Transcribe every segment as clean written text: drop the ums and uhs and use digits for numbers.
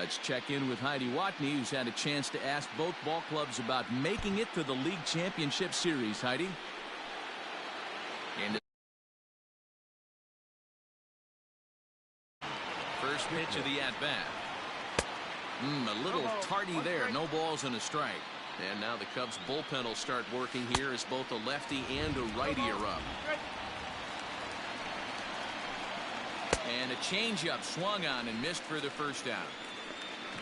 Let's check in with Heidi Watney, who's had a chance to ask both ball clubs about making it to the league championship series. Heidi. And first pitch of the at-bat. A little tardy there. No balls and a strike. And now the Cubs bullpen will start working here as both a lefty and a righty are up. And a changeup swung on and missed for the first out.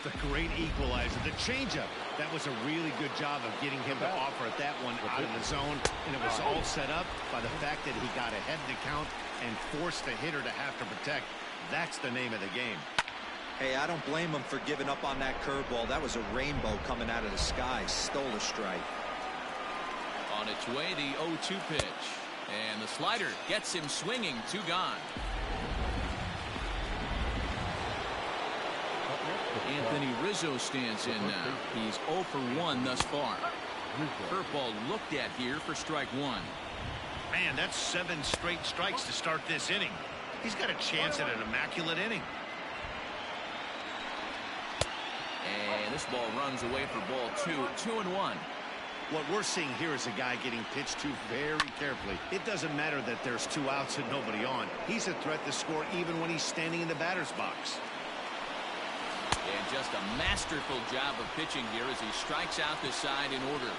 It's a great equalizer. The changeup. That was a really good job of getting him to offer at that one out of the zone. And it was all set up by the fact that he got ahead in the count and forced the hitter to have to protect. That's the name of the game. Hey, I don't blame him for giving up on that curveball. That was a rainbow coming out of the sky. Stole a strike. On its way, the 0-2 pitch. And the slider gets him swinging. 2 gone. Anthony Rizzo stands in now. He's 0 for 1 thus far. Curveball looked at here for strike 1. Man, that's 7 straight strikes to start this inning. He's got a chance at an immaculate inning. And this ball runs away for ball 2. 2-1. What we're seeing here is a guy getting pitched to very carefully. It doesn't matter that there's 2 outs and nobody on. He's a threat to score even when he's standing in the batter's box. And just a masterful job of pitching here as he strikes out the side in order.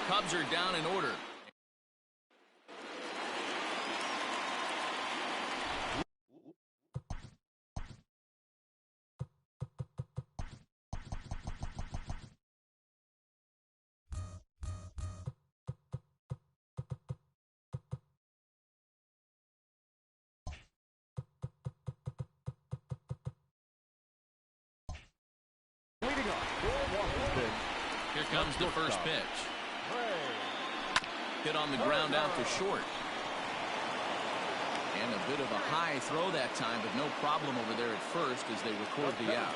Cubs are down in order. Here comes the first pitch. Hit on the ground out to short. And a bit of a high throw that time, but no problem over there at first as they record the out.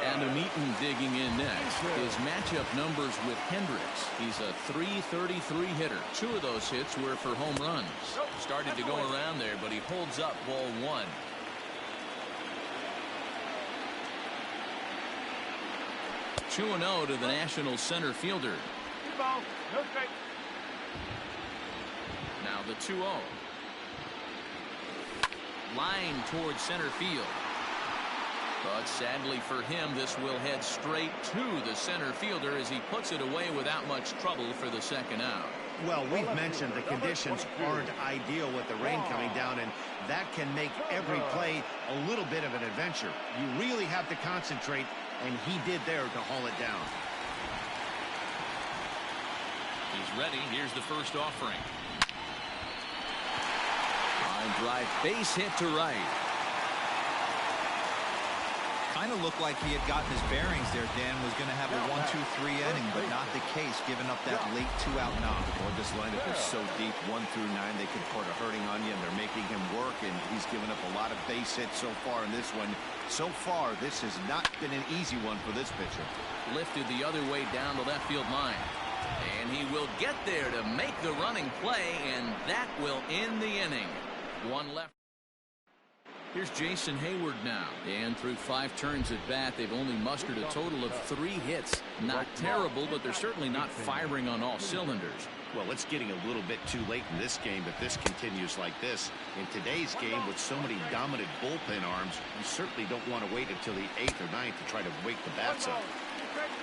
Adam Eaton digging in next. His matchup numbers with Hendricks. He's a .333 hitter. 2 of those hits were for home runs. Started to go around there, but he holds up ball 1. Two 2-0 to the Nationals center fielder. Now the 2-0. Line towards center field. But sadly for him, this will head straight to the center fielder as he puts it away without much trouble for the second out. Well, we've mentioned the conditions aren't ideal with the rain coming down, and that can make every play a little bit of an adventure. You really have to concentrate, and he did there to haul it down. He's ready. Here's the first offering. Line drive, base hit to right. Kind of looked like he had gotten his bearings there. Dan was going to have a 1-2-3 inning, but not the case, giving up that late 2-out knock. Well, this lineup is so deep, 1 through 9, they could put a hurting on you, and they're making him work, and he's given up a lot of base hits so far in this one. So far, this has not been an easy one for this pitcher. Lifted the other way down the left field line. And he will get there to make the running play, and that will end the inning. 1 left. Here's Jason Hayward now. And through 5 turns at bat, they've only mustered a total of 3 hits. Not terrible, but they're certainly not firing on all cylinders. Well, it's getting a little bit too late in this game if this continues like this. In today's game, with so many dominant bullpen arms, you certainly don't want to wait until the 8th or 9th to try to wake the bats up.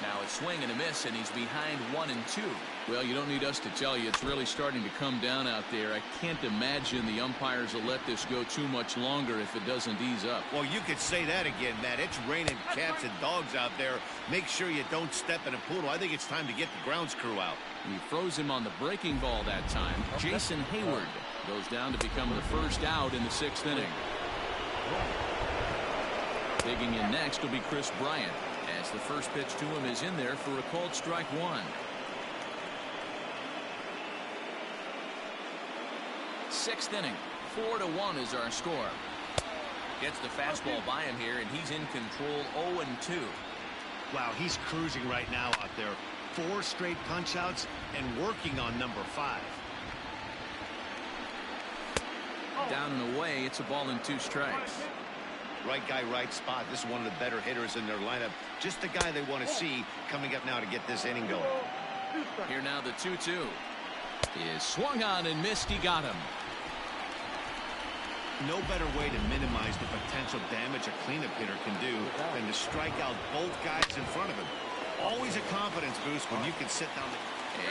Now a swing and a miss, and he's behind 1-2. Well, you don't need us to tell you it's really starting to come down out there. I can't imagine the umpires will let this go too much longer if it doesn't ease up. Well, you could say that again, Matt. It's raining cats and dogs out there. Make sure you don't step in a poodle. I think it's time to get the grounds crew out. He froze him on the breaking ball that time. Jason Hayward goes down to become the first out in the 6th inning. Digging in next will be Chris Bryant, as the first pitch to him is in there for a called strike 1. 6th inning, 4-1 is our score. Gets the fastball by him here, and he's in control. 0-2. Wow, he's cruising right now out there. 4 straight punch outs and working on number 5. Down and away, it's a ball and 2 strikes. Right guy, right spot. This is one of the better hitters in their lineup. Just the guy they want to see coming up now to get this inning going. Here now the 2-2 is swung on and missed. He got him. No better way to minimize the potential damage a cleanup hitter can do than to strike out both guys in front of him. Always a confidence boost when you can sit down.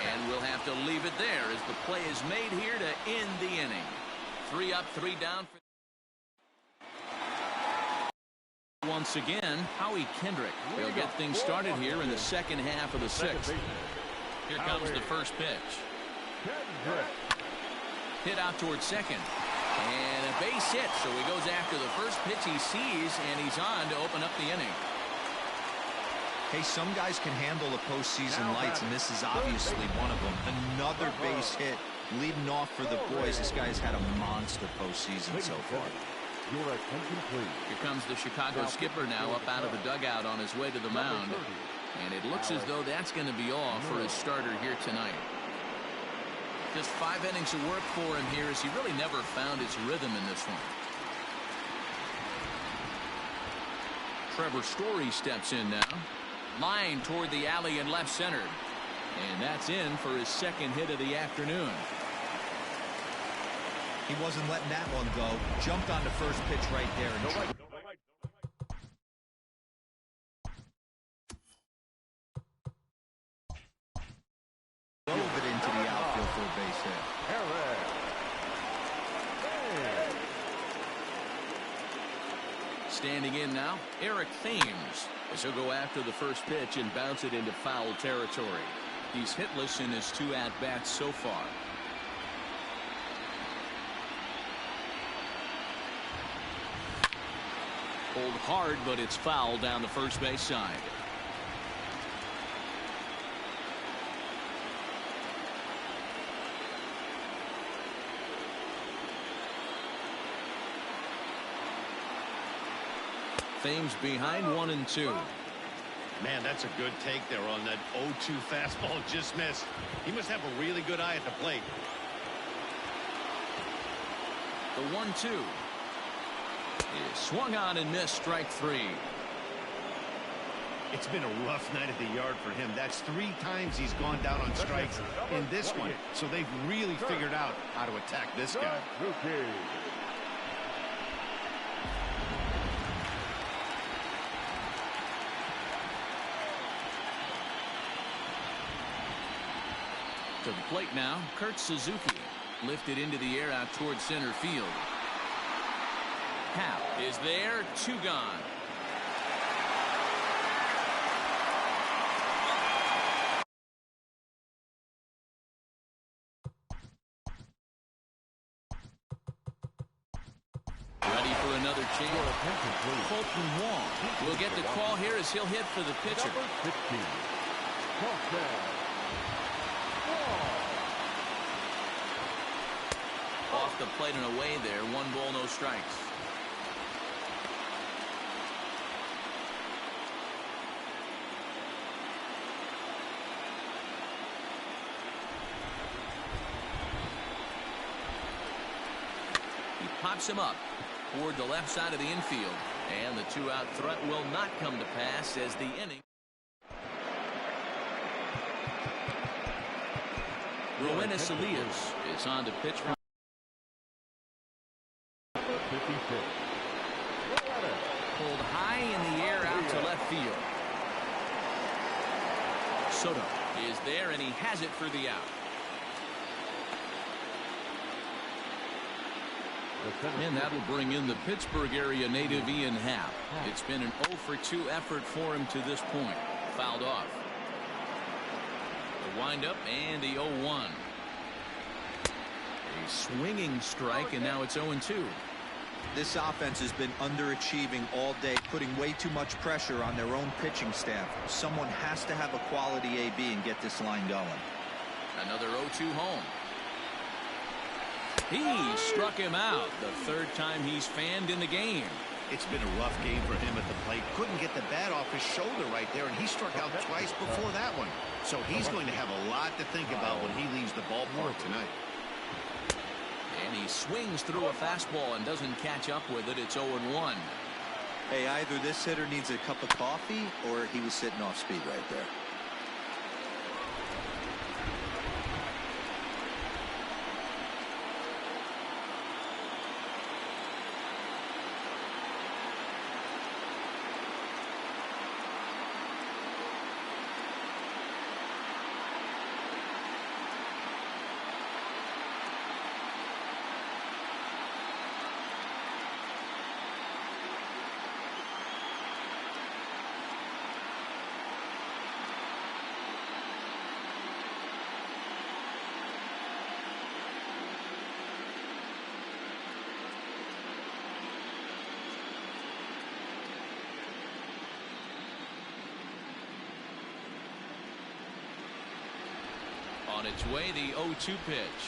And we'll have to leave it there as the play is made here to end the inning. 3 up, 3 down. Once again, Howie Kendrick will get things started here in the second half of the 6th. Here comes the first pitch. Hit out towards second. And a base hit, so he goes after the first pitch he sees, and he's on to open up the inning. Hey, some guys can handle the postseason lights, and this is obviously one of them. Another base hit leading off for the boys. This guy's had a monster postseason so far. Your attention, please. Here comes the Chicago skipper now up out of the dugout on his way to the mound. And it looks as though that's going to be all for his starter here tonight. Just 5 innings of work for him here as he really never found his rhythm in this one. Trevor Story steps in now. Line toward the alley in left center. And that's in for his second hit of the afternoon. He wasn't letting that one go. Jumped on the first pitch right there. And drove it into the outfield for a base hit. Standing in now, Eric Thames, as he'll go after the first pitch and bounce it into foul territory. He's hitless in his 2 at-bats so far. Pulled hard, but it's foul down the first base side. Thames behind 1-2. Man, that's a good take there on that 0-2 fastball. Just missed. He must have a really good eye at the plate. The 1-2 is swung on and missed. Strike 3. It's been a rough night at the yard for him. That's 3 times he's gone down on strikes in this one. So they've really figured out how to attack this guy. To the plate now, Kurt Suzuki. Lifted into the air out towards center field. Happ is there. 2 gone. Ready for another chance. Colton Wong will get the call here as he'll hit for the pitcher. Off the plate and away there. 1 ball, no strikes. He pops him up toward the left side of the infield. And the 2-out threat will not come to pass as the inning. Roenis Elias is on to pitch from. Pulled high in the air out to left field. Soto is there and he has it for the out. And that'll bring in the Pittsburgh area native Ian Happ. It's been an 0-for-2 effort for him to this point. Fouled off. The windup and the 0-1. A swinging strike, and now it's 0-2. This offense has been underachieving all day, putting way too much pressure on their own pitching staff. Someone has to have a quality AB and get this line going. Another 0-2 home. He struck him out the 3rd time he's fanned in the game. It's been a rough game for him at the plate. Couldn't get the bat off his shoulder right there, and he struck out twice before that one. So he's going to have a lot to think about when he leaves the ballpark tonight. And he swings through a fastball and doesn't catch up with it. It's 0-1. Hey, either this hitter needs a cup of coffee or he was sitting off speed right there. On its way, the 0-2 pitch.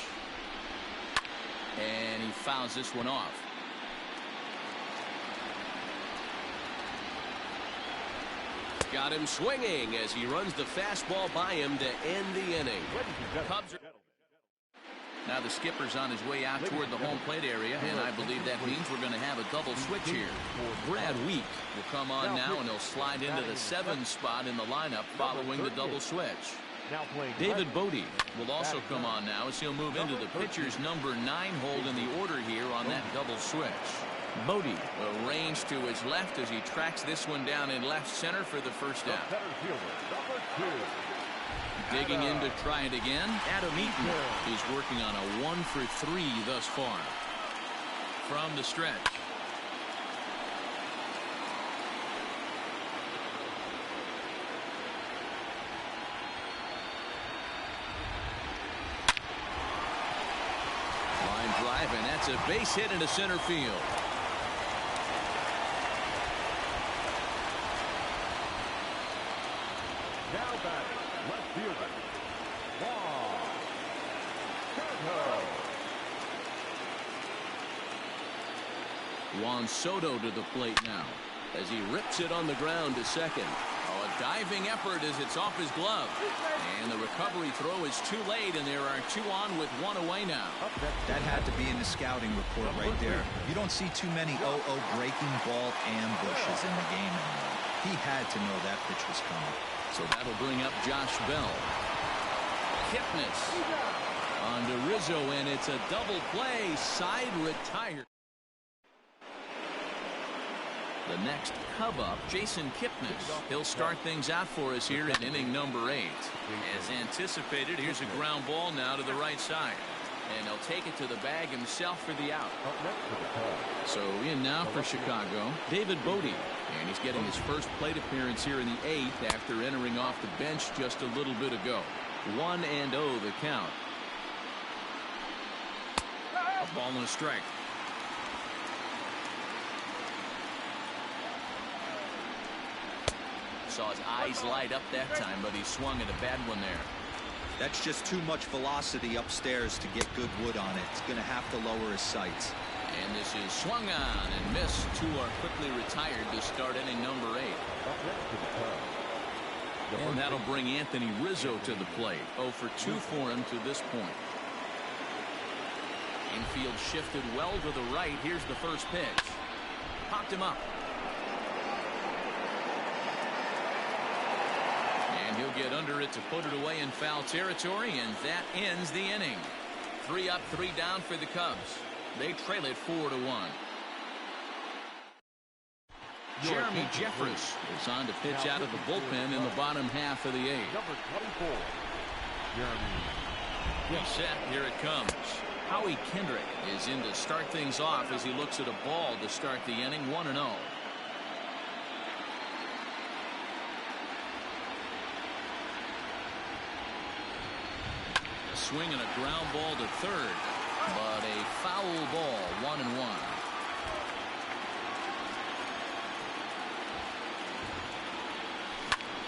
And he fouls this one off. Got him swinging as he runs the fastball by him to end the inning. Cubs are... Now the skipper's on his way out toward the home plate area, and I believe that means we're going to have a double switch here. Brad Week will come on now, and he'll slide into the 7 spot in the lineup following the double switch. David Bodie will also come on now as he'll move into the pitcher's number 9 hold in the order here on that double switch. Bodie arranged to his left as he tracks this one down in left center for the first out. Digging in to try it again. Adam Eaton is working on a 1-for-3 thus far. From the stretch. And that's a base hit into center field. Now batting, left fielder, Juan Soto to the plate now as he rips it on the ground to second. Oh, a diving effort as it's off his glove. And the recovery throw is too late, and there are 2 on with 1 away now. That had to be in the scouting report right there. You don't see too many 0-0 breaking ball ambushes in the game anymore. He had to know that pitch was coming. So that'll bring up Josh Bell. Kipnis on to Rizzo, and it's a double play. Side retired. The next Cub up, Jason Kipnis. He'll start things out for us here in inning number 8. As anticipated, here's a ground ball now to the right side. And he'll take it to the bag himself for the out. So in now for Chicago, David Bodie. And he's getting his first plate appearance here in the 8th after entering off the bench just a little bit ago. 1-0 the count. A ball and a strike. Saw his eyes light up that time, but he swung at a bad one there. That's just too much velocity upstairs to get good wood on it. It's going to have to lower his sights. And this is swung on and missed. 2 are quickly retired to start inning number 8. And that'll bring Anthony Rizzo to the plate. 0 for 2 for him to this point. Infield shifted well to the right. Here's the first pitch. Popped him up. And he'll get under it to put it away in foul territory, and that ends the inning. 3 up, 3 down for the Cubs. They trail it 4-1. Jeremy Jeffress is on to pitch out of the bullpen in the bottom half of the 8th. Number 24, Jeremy. He's set. Here it comes. Howie Kendrick is in to start things off as he looks at a ball to start the inning. 1-0. A swing and a ground ball to third, but a foul ball. 1-1.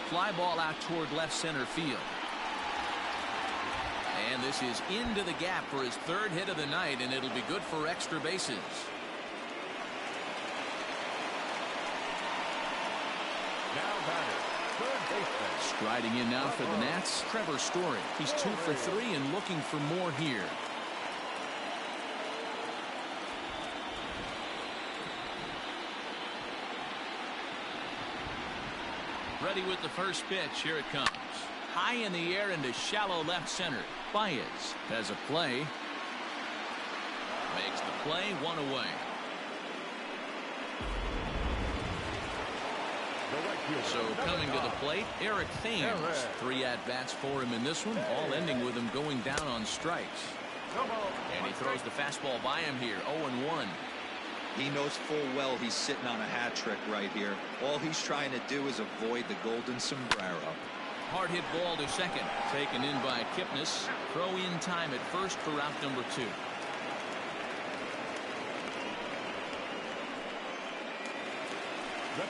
Fly ball out toward left center field. And this is into the gap for his 3rd hit of the night, and it'll be good for extra bases. Now batter, third baseman. Striding in now for the Nats, Trevor Story. He's 2 for 3 and looking for more here. Ready with the first pitch. Here it comes. High in the air into shallow left center. Baez has a play. Makes the play, 1 away. So coming to the plate, Eric Thames. 3 at-bats for him in this one, all ending with him going down on strikes. And he throws the fastball by him here, 0-1. He knows full well he's sitting on a hat trick right here. All he's trying to do is avoid the golden sombrero. Hard hit ball to second. Taken in by Kipnis. Throw in time at first for out number 2.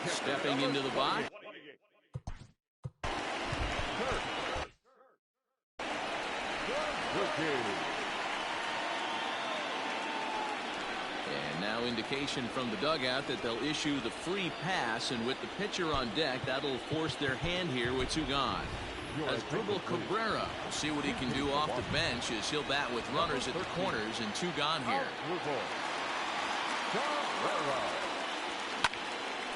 Stepping into the box. And now indication from the dugout that they'll issue the free pass, and with the pitcher on deck, that'll force their hand here with 2 gone. As Dribble Cabrera, we'll see what he can do off the bench as he'll bat with runners at the corners and 2 gone here.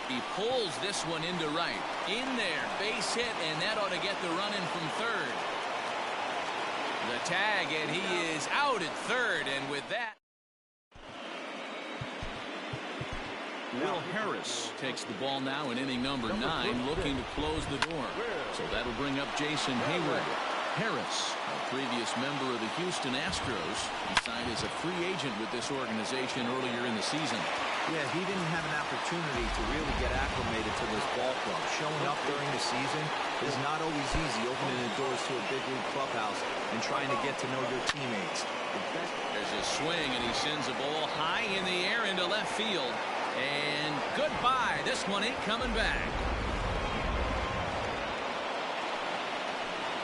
He pulls this one into right. In there, base hit, and that ought to get the run in from third. The tag, and he is out at third, and with that, Will Harris takes the ball now in inning number 9, looking to close the door. So that'll bring up Jason Hayward. Harris, a previous member of the Houston Astros, he signed as a free agent with this organization earlier in the season. Yeah, he didn't have an opportunity to really get acclimated to this ball club. Showing up during the season is not always easy, opening the doors to a big league clubhouse and trying to get to know your teammates. There's a swing, and he sends a ball high in the air into left field. And goodbye. This one ain't coming back.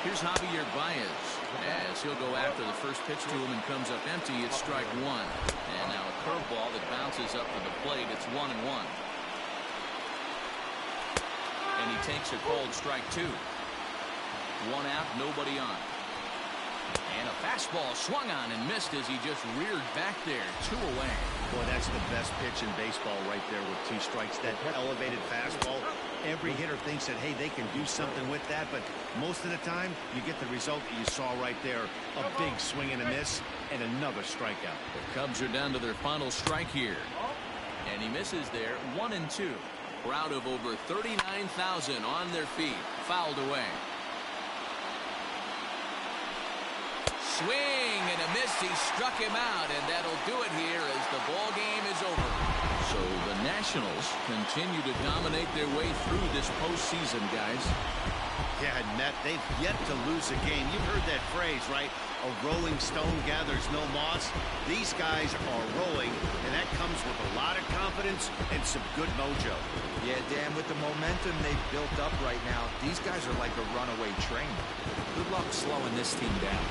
Here's Javier Baez as he'll go after the first pitch to him and comes up empty. It's strike 1. And now a curveball that bounces up to the plate. It's 1-1. And he takes a cold strike 2. 1 out, nobody on. And a fastball swung on and missed as he just reared back there. 2 away. Boy, that's the best pitch in baseball right there with 2 strikes. That elevated fastball. Every hitter thinks that, hey, they can do something with that, but most of the time you get the result that you saw right there. A big swing and a miss and another strikeout. The Cubs are down to their final strike here. And he misses there. 1-2. Crowd of over 39,000 on their feet. Fouled away. Swing and a miss. He struck him out, and that'll do it here as the ball game is over. So the Nationals continue to dominate their way through this postseason, guys. Yeah, and Matt, they've yet to lose a game. You've heard that phrase, right? A rolling stone gathers no moss. These guys are rolling, and that comes with a lot of confidence and some good mojo. Yeah, Dan, with the momentum they've built up right now, these guys are like a runaway train. Good luck slowing this team down.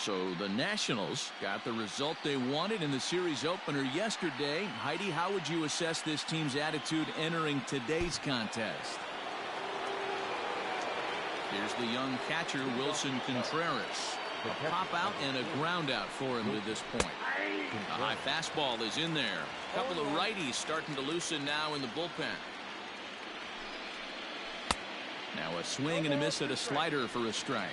So the Nationals got the result they wanted in the series opener yesterday. Heidi, how would you assess this team's attitude entering today's contest? Here's the young catcher, Wilson Contreras. A pop out and a ground out for him to this point. A high fastball is in there. A couple of righties starting to loosen now in the bullpen. Now a swing and a miss at a slider for a strike.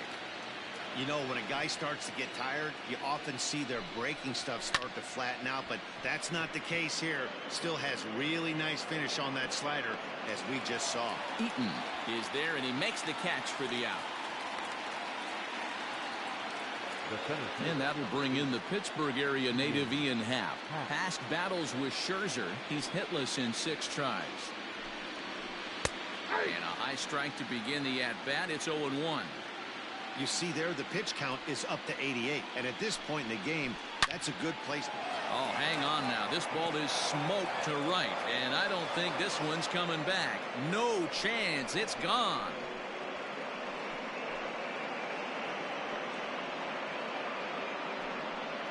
You know, when a guy starts to get tired, you often see their breaking stuff start to flatten out, but that's not the case here. Still has really nice finish on that slider, as we just saw. Eaton is there, and he makes the catch for the out. And that'll bring in the Pittsburgh area native Ian Happ. Past battles with Scherzer, he's hitless in 6 tries. And a high strike to begin the at-bat. It's 0-1. You see there, the pitch count is up to 88, and at this point in the game, that's a good place. Oh, hang on now. This ball is smoked to right, and I don't think this one's coming back. No chance. It's gone.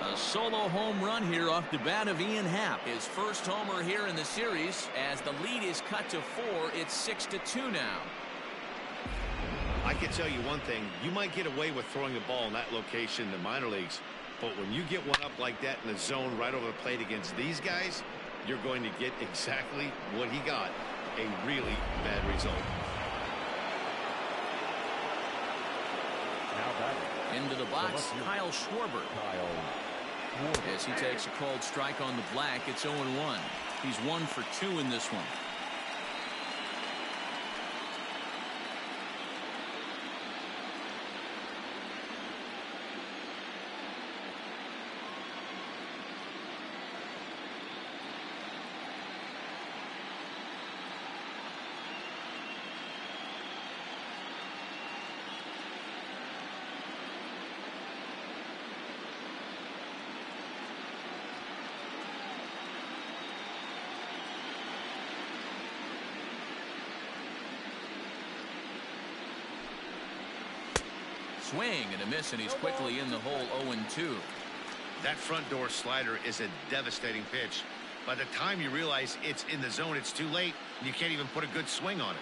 A solo home run here off the bat of Ian Happ. His first homer here in the series. As the lead is cut to 4, it's 6-2 now. I can tell you one thing. You might get away with throwing a ball in that location in the minor leagues, but when you get one up like that in the zone right over the plate against these guys, you're going to get exactly what he got. A really bad result. Now batting. Into the box, Kyle Schwarber. As he takes a cold strike on the black, it's 0-1. He's 1 for 2 in this one. Swing and a miss, and he's quickly in the hole. 0-2. That front door slider is a devastating pitch. By the time you realize it's in the zone, it's too late, and you can't even put a good swing on it.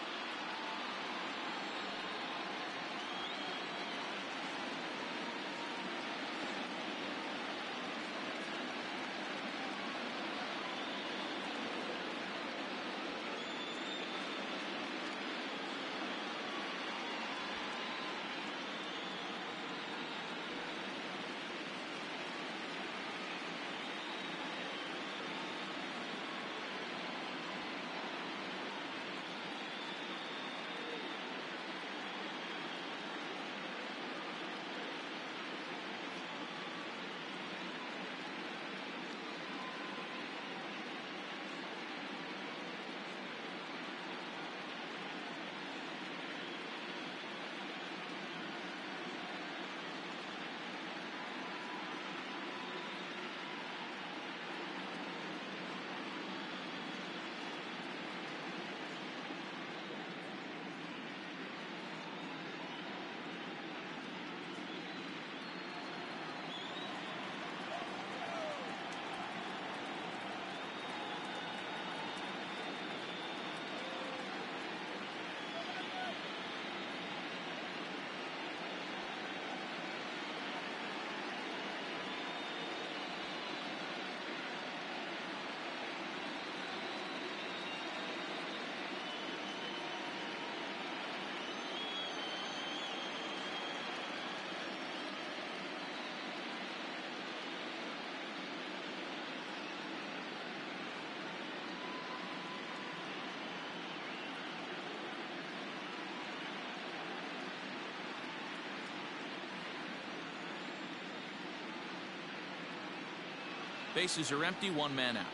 Bases are empty, 1 man out.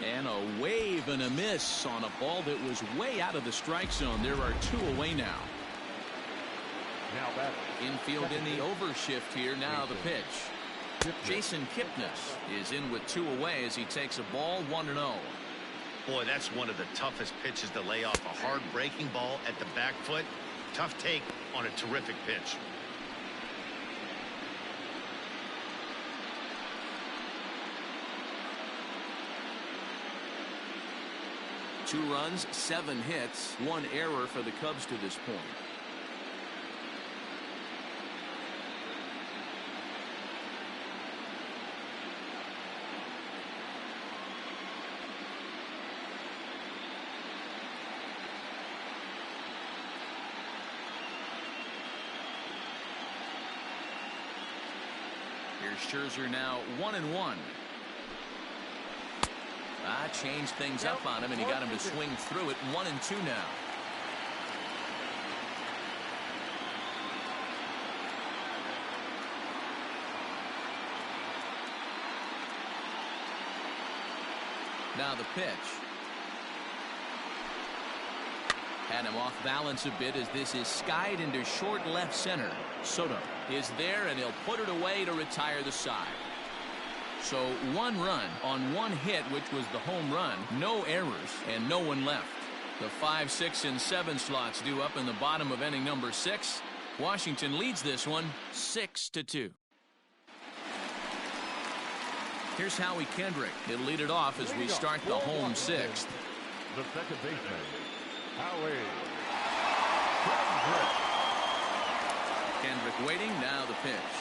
And a wave and a miss on a ball that was way out of the strike zone. There are 2 away now. Now batting. Infield in the overshift here. Now the pitch. Jason Kipnis is in with 2 away as he takes a ball. 1-0. Boy, that's one of the toughest pitches to lay off. A hard breaking ball at the back foot. Tough take on a terrific pitch. Two runs, 7 hits, 1 error for the Cubs to this point. Here's Scherzer now 1-1. Changed things up on him, and he got him to swing through it. 1-2 now. Now the pitch. Had him off balance a bit as this is skied into short left center. Soto is there, and he'll put it away to retire the side. So 1 run on 1 hit, which was the home run, no errors, and no one left. The 5, 6, and 7 slots due up in the bottom of inning number 6. Washington leads this one 6-2. Here's Howie Kendrick. He'll lead it off as we start the home 6th. The second baseman, Howie Kendrick. Kendrick waiting. Now the pitch.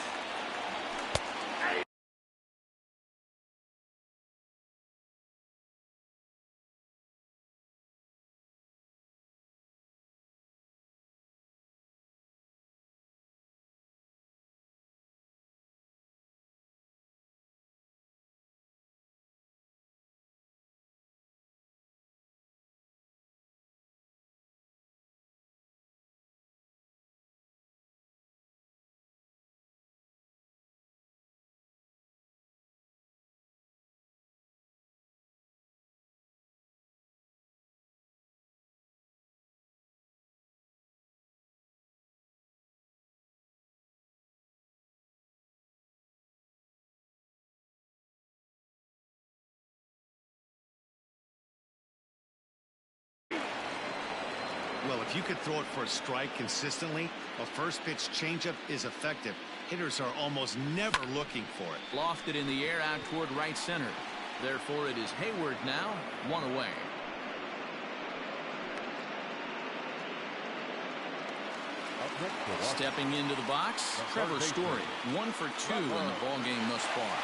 Well, if you could throw it for a strike consistently, a first pitch changeup is effective. Hitters are almost never looking for it. Lofted in the air out toward right center. Therefore, it is Hayward now, 1 away. Stepping into the box, Trevor Story. 1 for 2 in the ballgame thus far.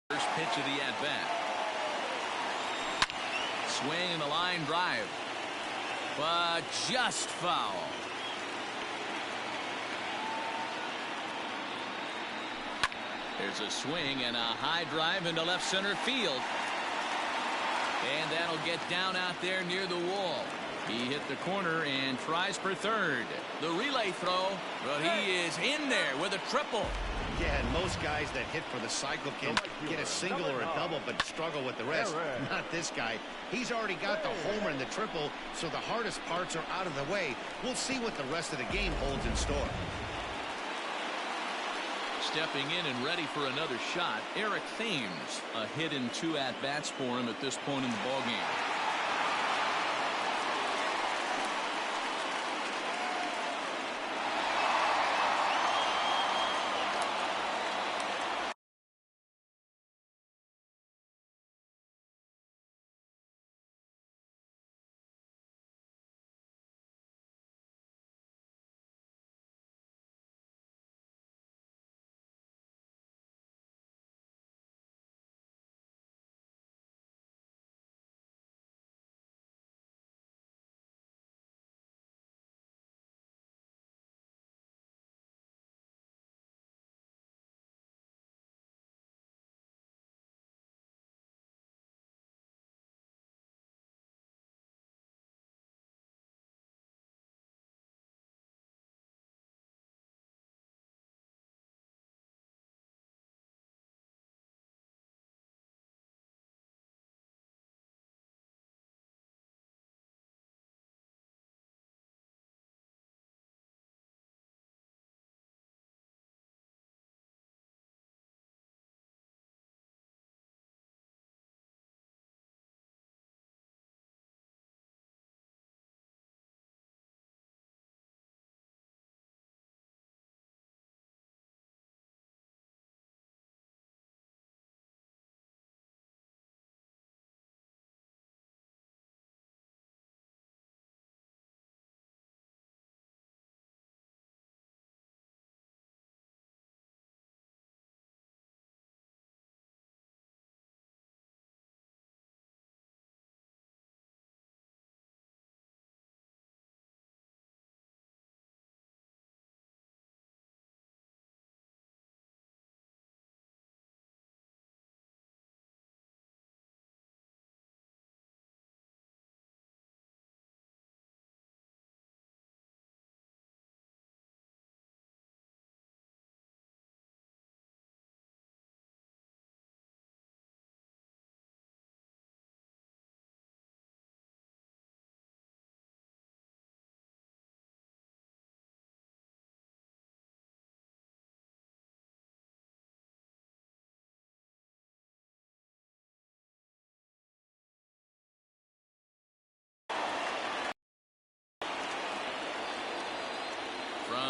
First pitch of the at-bat. Swing and a line drive. But just foul. There's a swing and a high drive into left center field. And that'll get down out there near the wall. He hit the corner and tries for third. The relay throw, but he is in there with a triple. Yeah, and most guys that hit for the cycle can get a single or a double but struggle with the rest. Not this guy. He's already got the homer and the triple, so the hardest parts are out of the way. We'll see what the rest of the game holds in store. Stepping in and ready for another shot, Eric Thames. A hit in 2 at-bats for him at this point in the ballgame.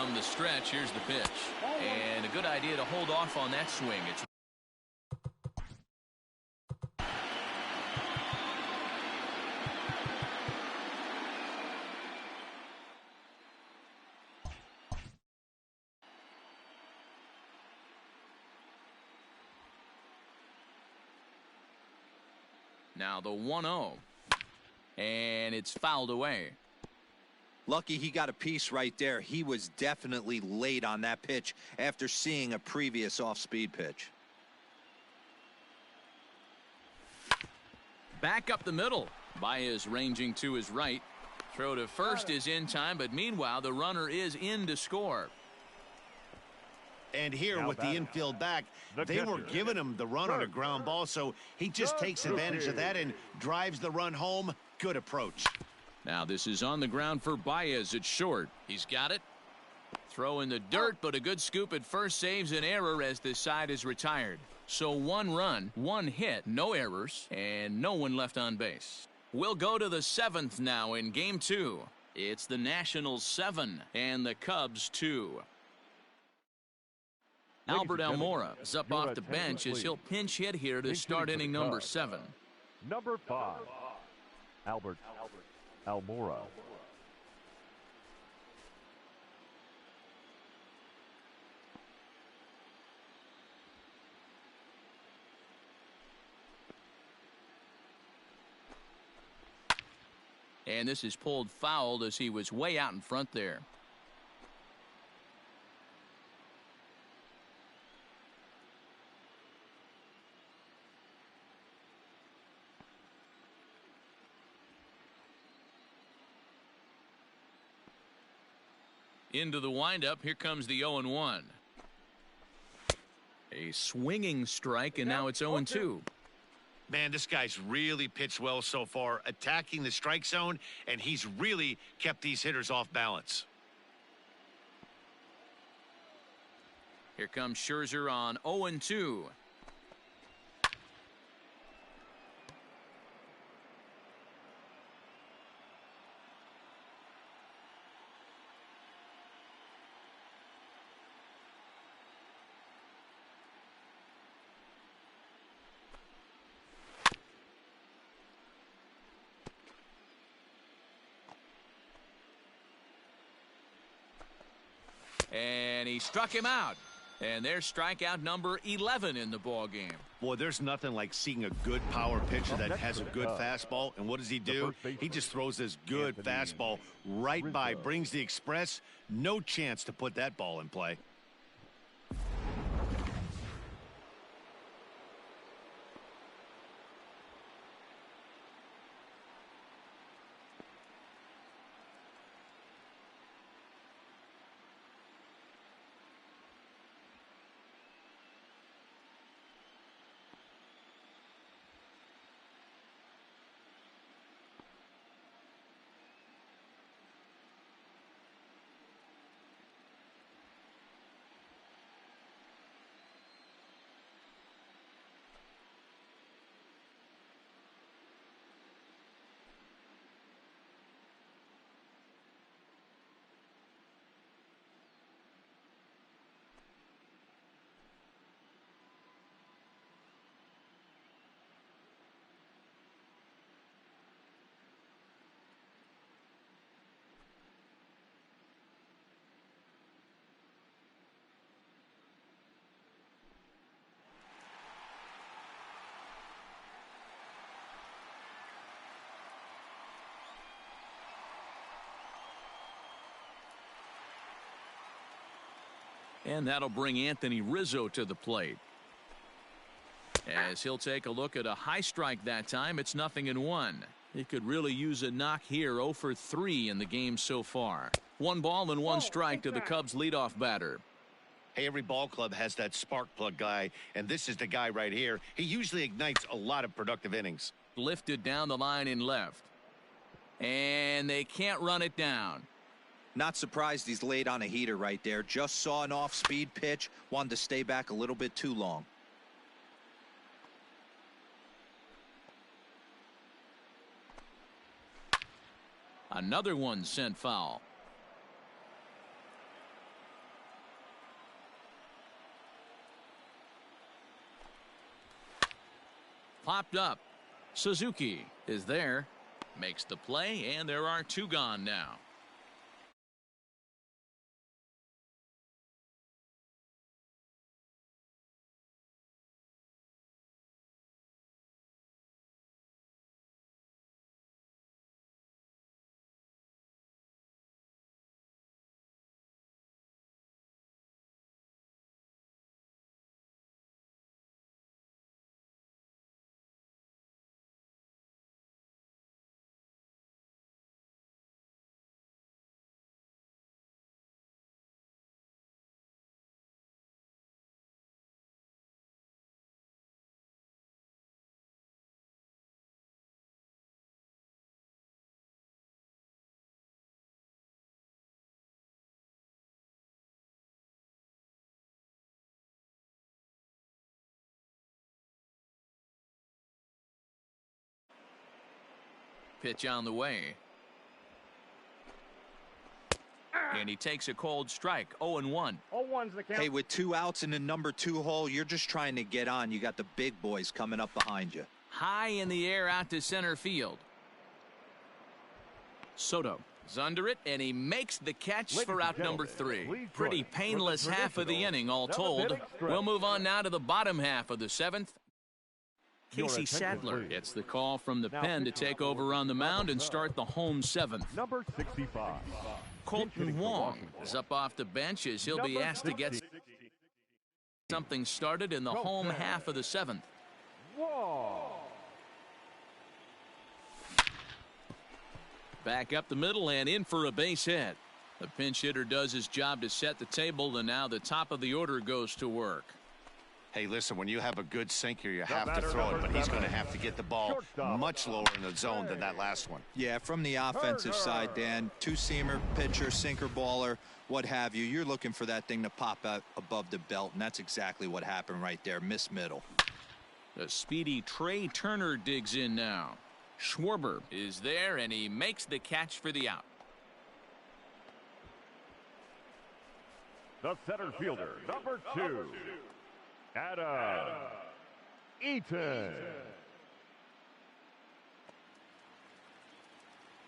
from the stretch. Here's the pitch. And a good idea to hold off on that swing. It's now the 1-0. And it's fouled away. Lucky he got a piece right there. He was definitely late on that pitch after seeing a previous off-speed pitch. Back up the middle. Baez ranging to his right. Throw to first is in time, but meanwhile the runner is in to score. And here Now with the infield back, they were catcher. giving him the run on a ground ball, so he just takes advantage of that and drives the run home. Good approach. Now this is on the ground for Baez at short. He's got it. Throw in the dirt, but a good scoop at first saves an error as this side is retired. So 1 run, 1 hit, no errors, and no one left on base. We'll go to the 7th now in game 2. It's the Nationals 7 and the Cubs 2. Albert Almora is up off the bench as he'll pinch hit here to start inning number 7. Number 5, Albert Almora. And this is pulled foul as he was way out in front there. Into the windup. Here comes the 0-1. A swinging strike, and now it's 0-2. Man, this guy's really pitched well so far, attacking the strike zone, and he's really kept these hitters off balance. Here comes Scherzer on 0-2. And he struck him out. And there's strikeout number 11 in the ball game. Boy, there's nothing like seeing a good power pitcher that has a good fastball. And what does he do? He just throws this good fastball right by, brings the express. No chance to put that ball in play. And that'll bring Anthony Rizzo to the plate. As he'll take a look at a high strike that time, it's 0-1. He could really use a knock here. 0 for 3 in the game so far. 1 ball and 1 strike to the Cubs leadoff batter. Hey, every ball club has that spark plug guy, and this is the guy right here. He usually ignites a lot of productive innings. Lifted down the line in left. And they can't run it down. Not surprised he's laid on a heater right there. Just saw an off-speed pitch. Wanted to stay back a little bit too long. Another one sent foul. Popped up. Suzuki is there. Makes the play, and there are 2 gone now. Pitch on the way. And he takes a cold strike. 0-1. 0-1's the count. Hey, with 2 outs in the number 2 hole, you're just trying to get on. You got the big boys coming up behind you. High in the air out to center field. Soto is under it, and he makes the catch for out number 3. Pretty painless half of the inning, all told. We'll move on now to the bottom half of the 7th. Casey Sadler gets the call from the pen to take over on the mound and start the home 7th. Number 65. Colton Wong is up off the bench as he'll be asked to get something started in the home half of the 7th. Back up the middle and in for a base hit. The pinch hitter does his job to set the table, and now the top of the order goes to work. Hey, listen, when you have a good sinker, you have to throw it, but he's going to have to get the ball much lower in the zone than that last one. Yeah, from the offensive side, Dan, 2-seamer, pitcher, sinker baller, what have you. You're looking for that thing to pop out above the belt, and that's exactly what happened right there. Miss middle. The speedy Trey Turner digs in now. Schwarber is there, and he makes the catch for the out. The center fielder, number 2. Adam Eaton.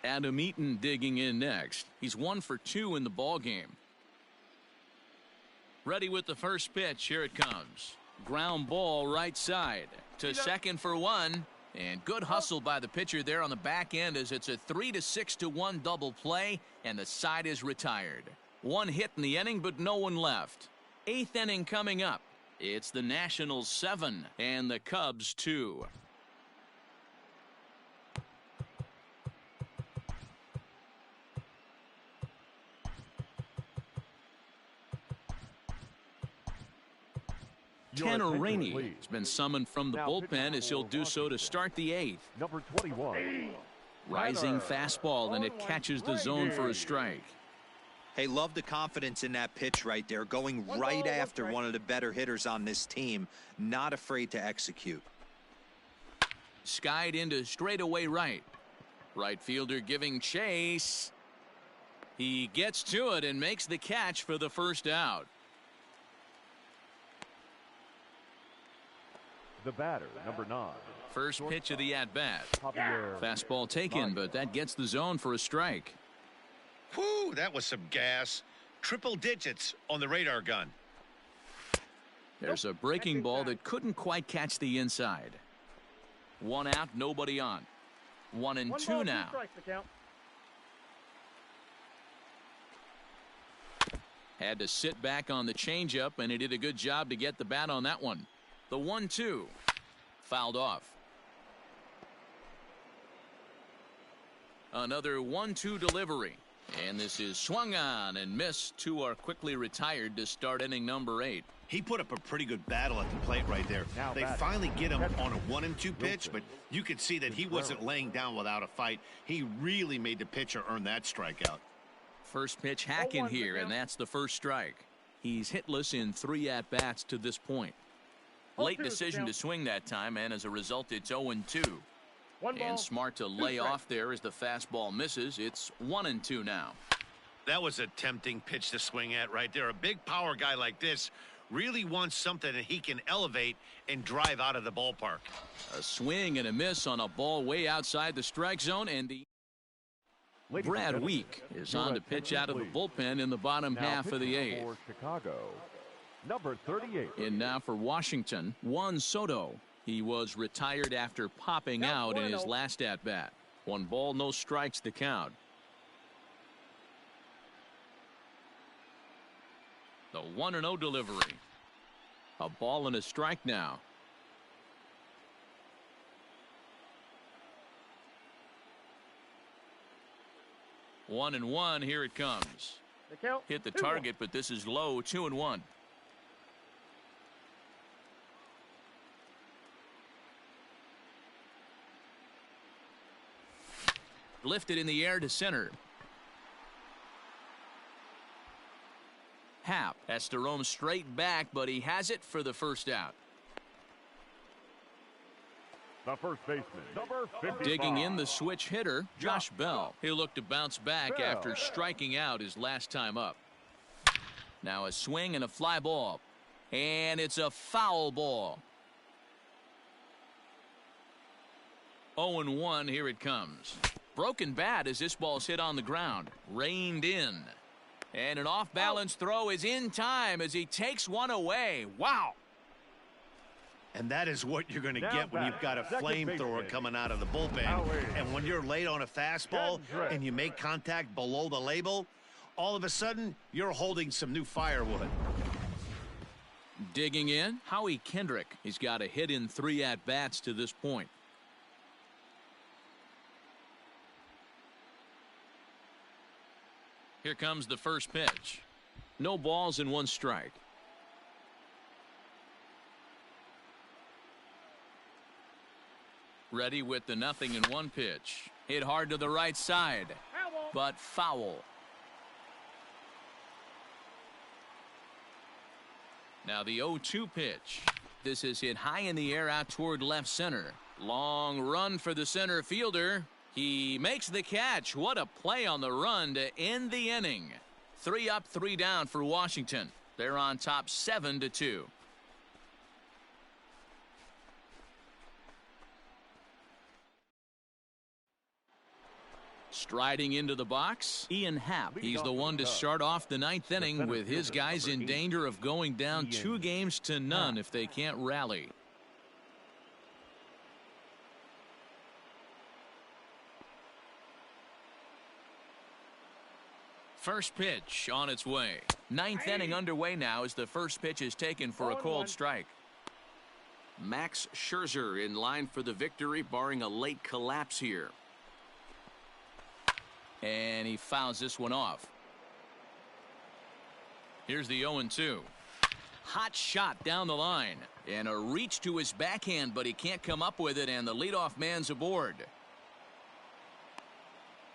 Adam Eaton digging in next. He's 1 for 2 in the ball game. Ready with the first pitch. Here it comes. Ground ball right side to second for 1. And good hustle by the pitcher there on the back end as it's a 3-6-1 double play, and the side is retired. 1 hit in the inning, but no one left. 8th inning coming up. It's the Nationals 7 and the Cubs 2. Tanner Rainey has been summoned from the bullpen as he'll do so to start the 8th. Number 21. Rising fastball, and it catches the zone for a strike. Hey, love the confidence in that pitch right there, going right after one of the better hitters on this team, not afraid to execute. Skied into straightaway right. Right fielder giving chase. He gets to it and makes the catch for the first out. The batter, number 9. First pitch of the at-bat. Fastball taken, but that gets the zone for a strike. Whew, that was some gas. Triple digits on the radar gun. There's a breaking ball that couldn't quite catch the inside. 1 out, nobody on. 1-2 now. Had to sit back on the changeup, and he did a good job to get the bat on that one. The 1-2 fouled off. Another 1-2 delivery. And this is swung on and missed. 2 are quickly retired to start inning number 8. He put up a pretty good battle at the plate right there. They finally get him on a 1-2 pitch, but you could see that he wasn't laying down without a fight. He really made the pitcher earn that strikeout. First pitch hacking here, and that's the first strike. He's hitless in 3 at-bats to this point. Late decision to swing that time, and as a result, it's 0-2. And smart to lay off there as the fastball misses. It's 1-2 now. That was a tempting pitch to swing at right there. A big power guy like this really wants something that he can elevate and drive out of the ballpark. A swing and a miss on a ball way outside the strike zone, and the Brad Week is on to pitch out of the bullpen in the bottom half of the eighth. For Chicago, number 38. In now for Washington, Juan Soto. He was retired after popping out in his last at-bat. 1 ball, no strikes the count. The 1-0 delivery. A ball and a strike now. One and one. Here it comes. Hit the target, but this is low. 2-1. Lifted in the air to center. Happ has to roam straight back, but he has it for the first out. The first baseman, number 55. Digging in, the switch hitter, Josh Bell. He'll look to bounce back after striking out his last time up. Now a swing and a fly ball. And it's a foul ball. 0-1, here it comes. Broken bat as this ball's hit on the ground. Reined in. And an off-balance throw is in time as he takes one away. Wow. And that is what you're going to get when you've got a flamethrower coming out of the bullpen. And when you're late on a fastball and you make contact below the label, all of a sudden you're holding some new firewood. Digging in, Howie Kendrick. He's got a hit in 3 at-bats to this point. Here comes the first pitch. No balls and 1 strike. Ready with the 0-1 pitch. Hit hard to the right side, but foul. Now the 0-2 pitch. This is hit high in the air out toward left center. Long run for the center fielder. He makes the catch. What a play on the run to end the inning. 3 up, 3 down for Washington. They're on top 7-2. Striding into the box, Ian Happ. He's the one to start off the 9th inning with his guys in danger of going down 2-0 if they can't rally. First pitch on its way. 9th inning underway now as the first pitch is taken for a cold strike. Max Scherzer in line for the victory, barring a late collapse here. And he fouls this one off. Here's the 0-2. Hot shot down the line. And a reach to his backhand, but he can't come up with it, and the leadoff man's aboard.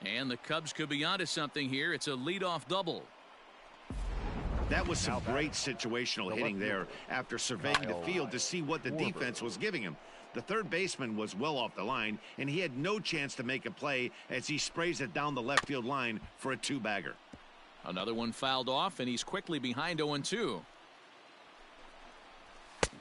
And the Cubs could be onto something here. It's a leadoff double. That was some great situational hitting there after surveying the field to see what the defense was giving him. The third baseman was well off the line, and he had no chance to make a play as he sprays it down the left field line for a 2-bagger. Another one fouled off, and he's quickly behind 0-2.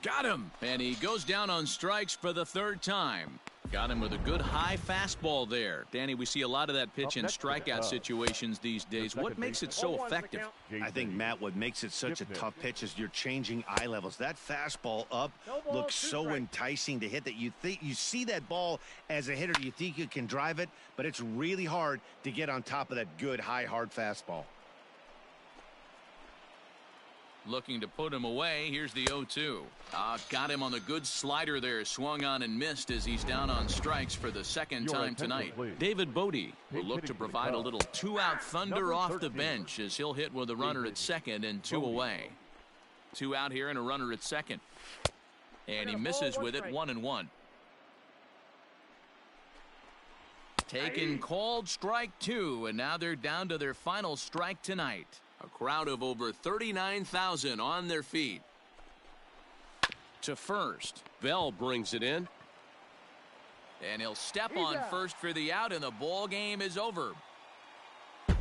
Got him, and he goes down on strikes for the 3rd time. Got him with a good high fastball there. Danny, we see a lot of that pitch in strikeout situations these days. What makes it so effective? I think, Matt, what makes it such a tough pitch is you're changing eye levels. That fastball up looks so enticing to hit that you see that ball as a hitter, you think you can drive it, but it's really hard to get on top of that good high hard fastball. Looking to put him away. Here's the 0-2. Got him on the good slider there. Swung on and missed as he's down on strikes for the 2nd time tonight. David Bodie will look to provide a little 2-out thunder off the bench as he'll hit with a runner at 2nd and 2 away. 2 out here and a runner at 2nd. And he misses with it. 1-1. Taken, called strike 2, and now they're down to their final strike tonight. A crowd of over 39,000 on their feet. To first. Bell brings it in. And he'll step on first for the out, and the ball game is over.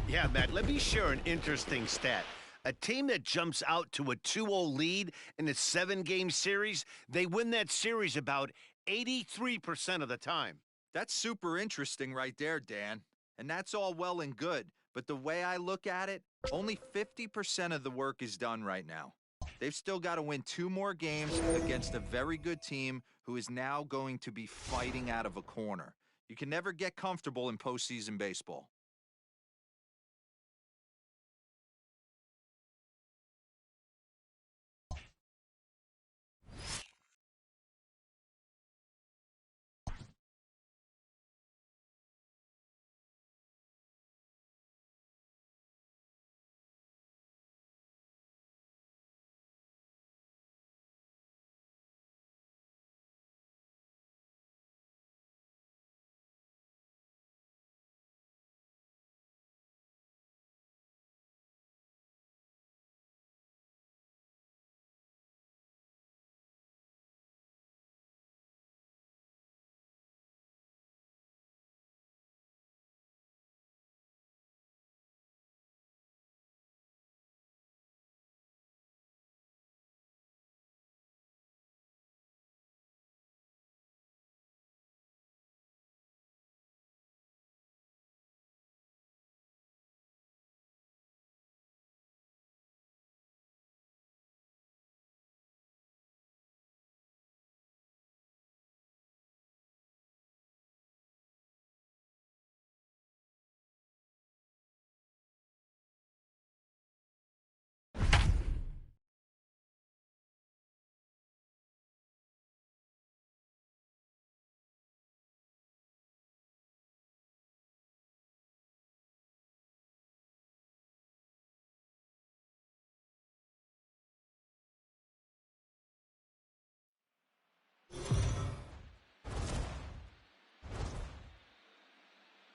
Yeah, Matt, let me share an interesting stat. A team that jumps out to a 2-0 lead in a 7-game series, they win that series about 83% of the time. That's super interesting right there, Dan. And that's all well and good. But the way I look at it, only 50% of the work is done right now. They've still got to win 2 more games against a very good team who is now going to be fighting out of a corner. You can never get comfortable in postseason baseball.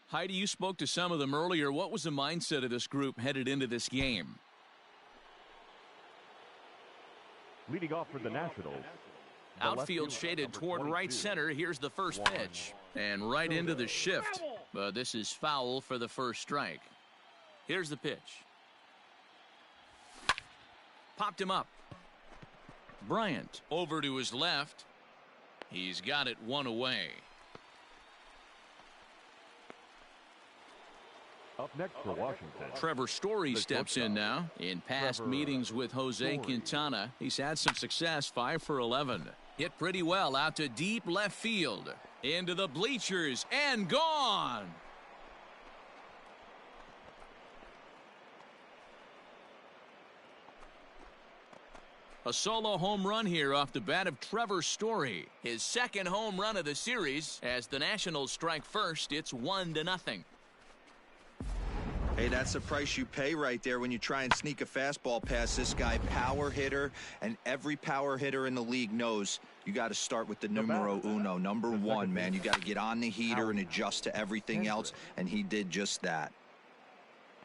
Heidi, you spoke to some of them earlier. What was the mindset of this group headed into this game? Leading off for the Nationals. Outfield shaded toward right center. Here's the first pitch. And right into the shift. But this is foul for the first strike. Here's the pitch. Popped him up. Bryant over to his left. He's got it 1 away. Up next for Washington, Trevor Story steps in now. In past meetings with Jose Quintana, he's had some success, 5 for 11. Hit pretty well out to deep left field. Into the bleachers and gone. A solo home run here off the bat of Trevor Story. His second home run of the series. As the Nationals strike first, it's 1-0. Hey, that's the price you pay right there when you try and sneak a fastball past this guy. Power hitter, and every power hitter in the league knows you got to start with the numero uno, number 1, man. You got to get on the heater and adjust to everything else, and he did just that.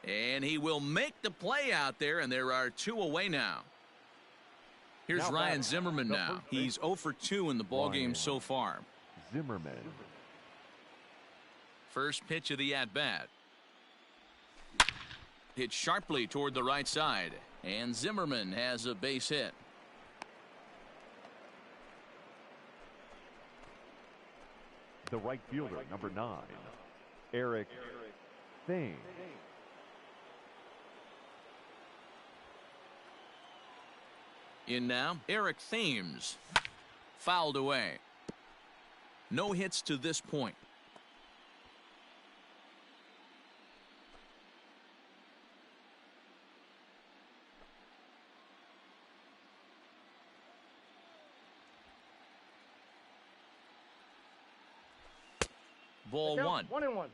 And he will make the play out there, and there are 2 away now. Here's Ryan Zimmerman now. He's 0 for 2 in the ballgame so far. Zimmerman. First pitch of the at-bat. Hit sharply toward the right side, and Zimmerman has a base hit. The right fielder, number 9, Eric Thames. In now, Eric Thames. Fouled away. No hits to this point. Ball 1. 1-1.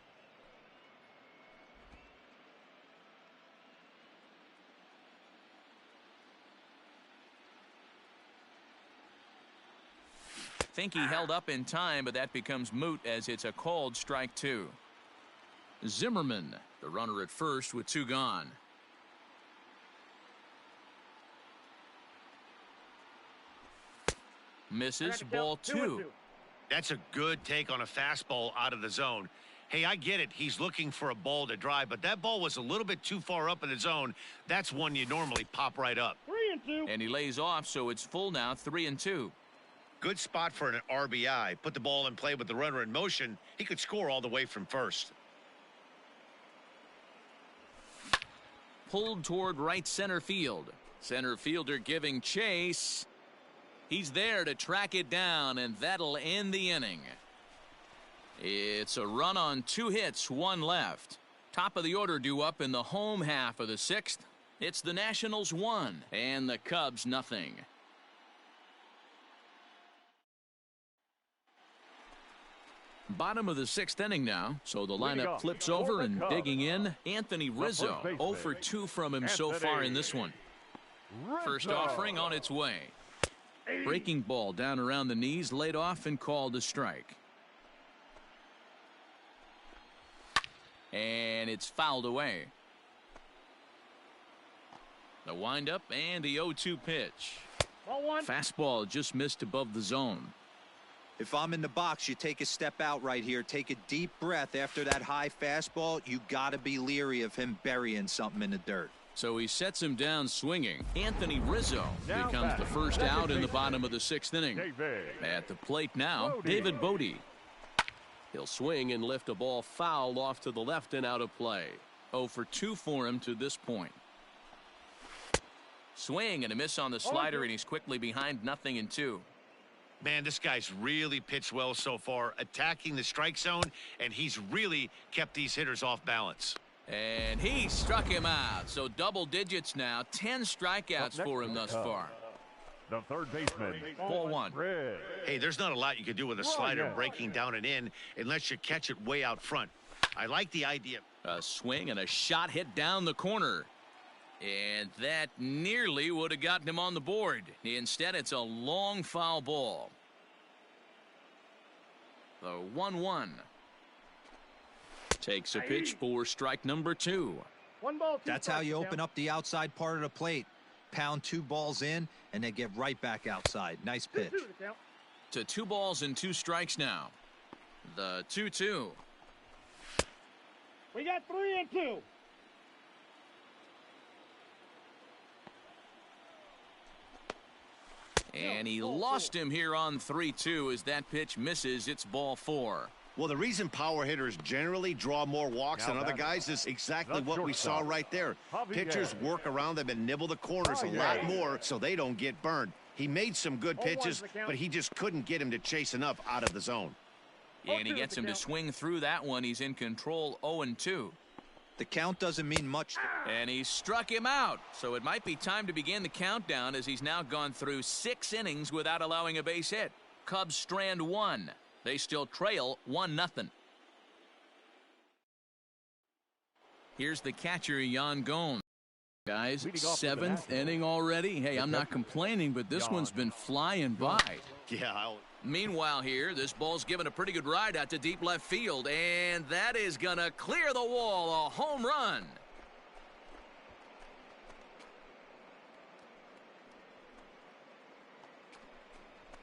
Think he held up in time, but that becomes moot as it's a called strike 2. Zimmerman, the runner at first with 2 gone. Misses. Ball 2. That's a good take on a fastball out of the zone. Hey, I get it. He's looking for a ball to drive, but that ball was a little bit too far up in the zone. That's one you normally pop right up. 3-2. And he lays off, so it's full now, 3-2. Good spot for an RBI. Put the ball in play with the runner in motion. He could score all the way from first. Pulled toward right center field. Center fielder giving chase. He's there to track it down, and that'll end the inning. It's a run on 2 hits, 1 left. Top of the order due up in the home half of the 6th. It's the Nationals 1 and the Cubs nothing. Bottom of the 6th inning now, so the lineup flips over and digging in. Anthony Rizzo, 0 for 2 from him so far in this one. First offering on its way. Breaking ball down around the knees, laid off and called a strike. And it's fouled away. The windup and the 0-2 pitch. Fastball just missed above the zone. If I'm in the box, you take a step out right here. Take a deep breath after that high fastball. You got to be leery of him burying something in the dirt. So he sets him down swinging. Anthony Rizzo becomes the first out in the bottom of the 6th inning. At the plate now, David Bodie. He'll swing and lift a ball foul off to the left and out of play. 0 for 2 for him to this point. Swing and a miss on the slider, and he's quickly behind 0-2. Man, this guy's really pitched well so far, attacking the strike zone, and he's really kept these hitters off balance. And he struck him out. So double digits now. 10 strikeouts for him thus far. The third baseman. Ball 1. Hey, there's not a lot you can do with a slider breaking down and in unless you catch it way out front. I like the idea. A swing and a shot hit down the corner. And that nearly would have gotten him on the board. Instead, it's a long foul ball. The 1-1. Takes a pitch for strike number 2. 1 ball, 2 That's how you open up the outside part of the plate. Pound 2 balls in, and then get right back outside. Nice pitch. To 2 balls and 2 strikes now. The 2-2. We got 3-2. And he lost him here on 3-2 as that pitch misses. It's ball 4. Well, the reason power hitters generally draw more walks than other guys is exactly what we saw right there. Pitchers work around them and nibble the corners a lot more so they don't get burned. He made some good pitches, but he just couldn't get him to chase enough out of the zone. And he gets him to swing through that one. He's in control, 0-2. The count doesn't mean much. And he struck him out. So it might be time to begin the countdown as he's now gone through 6 innings without allowing a base hit. Cubs strand 1. They still trail 1-0. Here's the catcher, Yan Gomes. Guys, 7th inning already. Hey, I'm not complaining, but this one's been flying by. Yeah, Meanwhile here, this ball's given a pretty good ride out to deep left field, and that is going to clear the wall. A home run.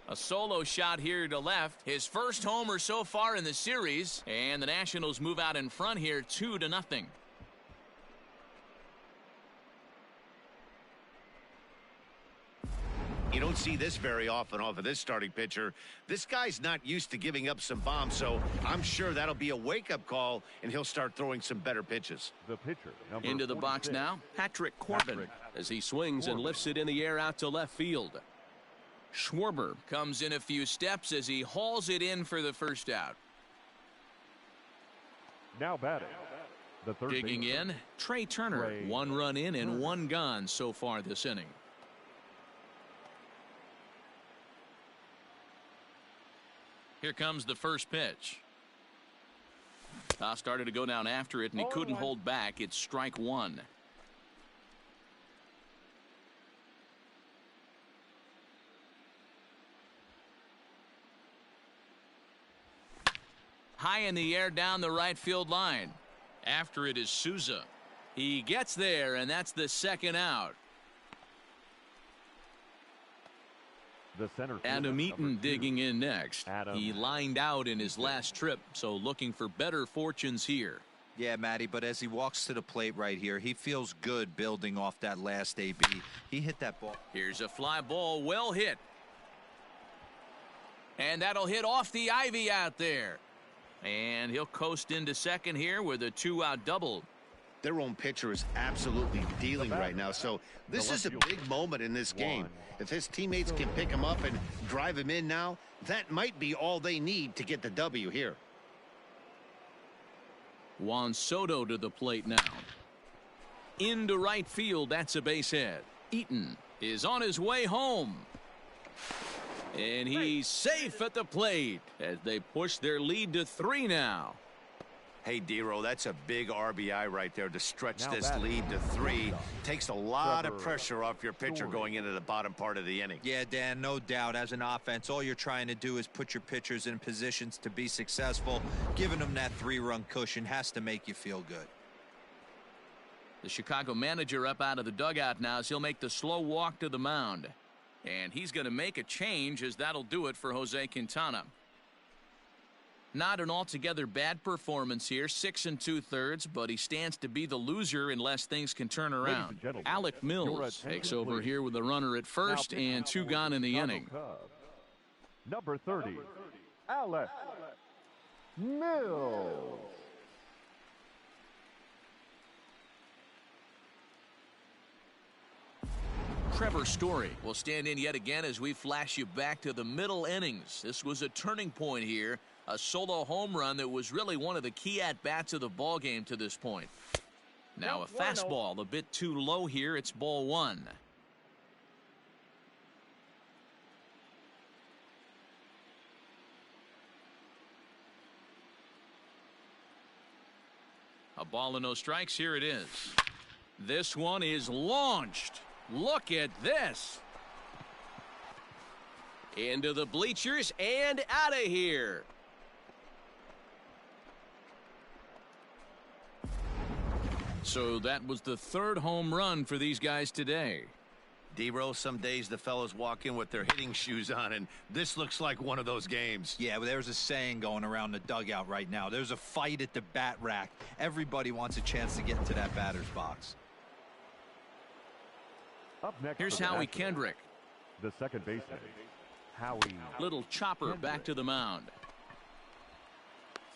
A solo shot here to left. His first homer so far in the series, and the Nationals move out in front here 2-0. you don't see this very often off of this starting pitcher. This guy's not used to giving up some bombs, so I'm sure that'll be a wake-up call, and he'll start throwing some better pitches. The pitcher, into the box now, Patrick Corbin, as he swings and lifts it in the air out to left field. Schwarber comes in a few steps as he hauls it in for the first out. Now batting. The third digging in, Trey Turner. 1 run in and 1 gone so far this inning. Here comes the first pitch. Started to go down after it, and he couldn't hold back. It's strike 1. High in the air down the right field line. After it is Souza. He gets there, and that's the second out. The center fielder, Adam Eaton number 2. digging in next. Adam He lined out in his last trip, so looking for better fortunes here. Yeah, Matty, but as he walks to the plate right here, he feels good building off that last AB. He hit that ball. Here's a fly ball, well hit. And that'll hit off the ivy out there. And he'll coast into second here with a 2-out double. Their own pitcher is absolutely dealing right now, so this is a big moment in this game. If his teammates can pick him up and drive him in now, that might be all they need to get the W here. Juan Soto to the plate now. Into right field, that's a base hit. Eaton is on his way home. And he's safe at the plate as they push their lead to 3 now. Hey, Dero, that's a big RBI right there to stretch Now this batting, lead to 3. Takes a lot of Trevor pressure off your pitcher Story. going into the bottom part of the inning. Yeah, Dan, no doubt. As an offense, all you're trying to do is put your pitchers in positions to be successful. Giving them that 3-run cushion has to make you feel good. The Chicago manager up out of the dugout now as he'll make the slow walk to the mound. And he's going to make a change as that'll do it for Jose Quintana. Not an altogether bad performance here, 6 2/3, but he stands to be the loser unless things can turn around. Alec Mills takes over here with a runner at first and 2 gone in the inning. Number 30, Alec Mills. Trevor Story will stand in yet again as we flash you back to the middle innings. This was a turning point here. A solo home run that was really one of the key at-bats of the ball game to this point. Now a fastball a bit too low here. It's ball 1. A ball and no strikes. Here it is. This one is launched. Look at this. Into the bleachers and out of here. So that was the 3rd home run for these guys today. Dero, some days the fellas walk in with their hitting shoes on, and this looks like one of those games. Yeah, but there's a saying going around the dugout right now. There's a fight at the bat rack. Everybody wants a chance to get into that batter's box. Up next, Here's for the Howie Nationals, Kendrick. the second baseman, Howie. Little chopper back to the mound.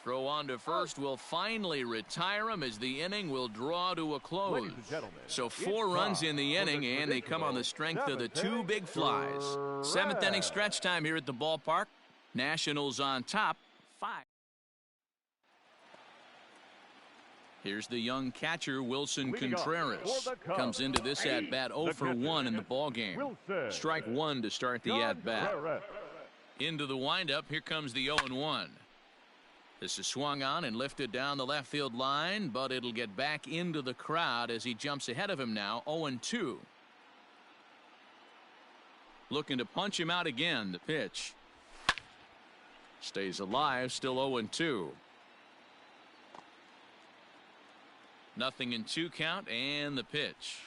Throw on to first will finally retire him as the inning will draw to a close. Ladies and gentlemen, So it's 4 runs in the time for inning, and they come on the strength of the 2 big flies. 7th stretch. inning stretch time here at the ballpark. Nationals on top, 5. Here's the young catcher, Wilson Leading off Contreras. for the Cubs, Comes into this at-bat 0 for 1 in the ballgame. Wilson Strike 1 to start the at-bat. Contreras. Into the windup, here comes the 0-1. This is swung on and lifted down the left field line, but it'll get back into the crowd as he jumps ahead of him now, 0-2. Looking to punch him out again, the pitch. Stays alive, still 0-2. Nothing in 2 count, and the pitch.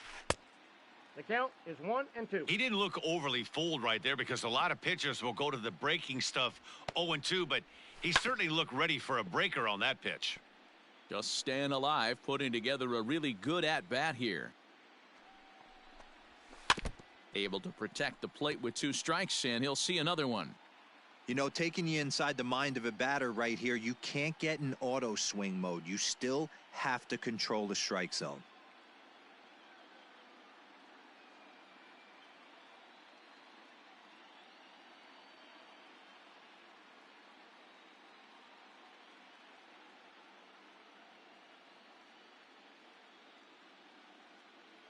The count is 1-2. He didn't look overly fooled right there because a lot of pitchers will go to the breaking stuff 0-2, but he certainly looked ready for a breaker on that pitch. Just staying alive, putting together a really good at-bat here. Able to protect the plate with 2 strikes, and he'll see another one. You know, taking you inside the mind of a batter right here, you can't get in auto swing mode. You still have to control the strike zone.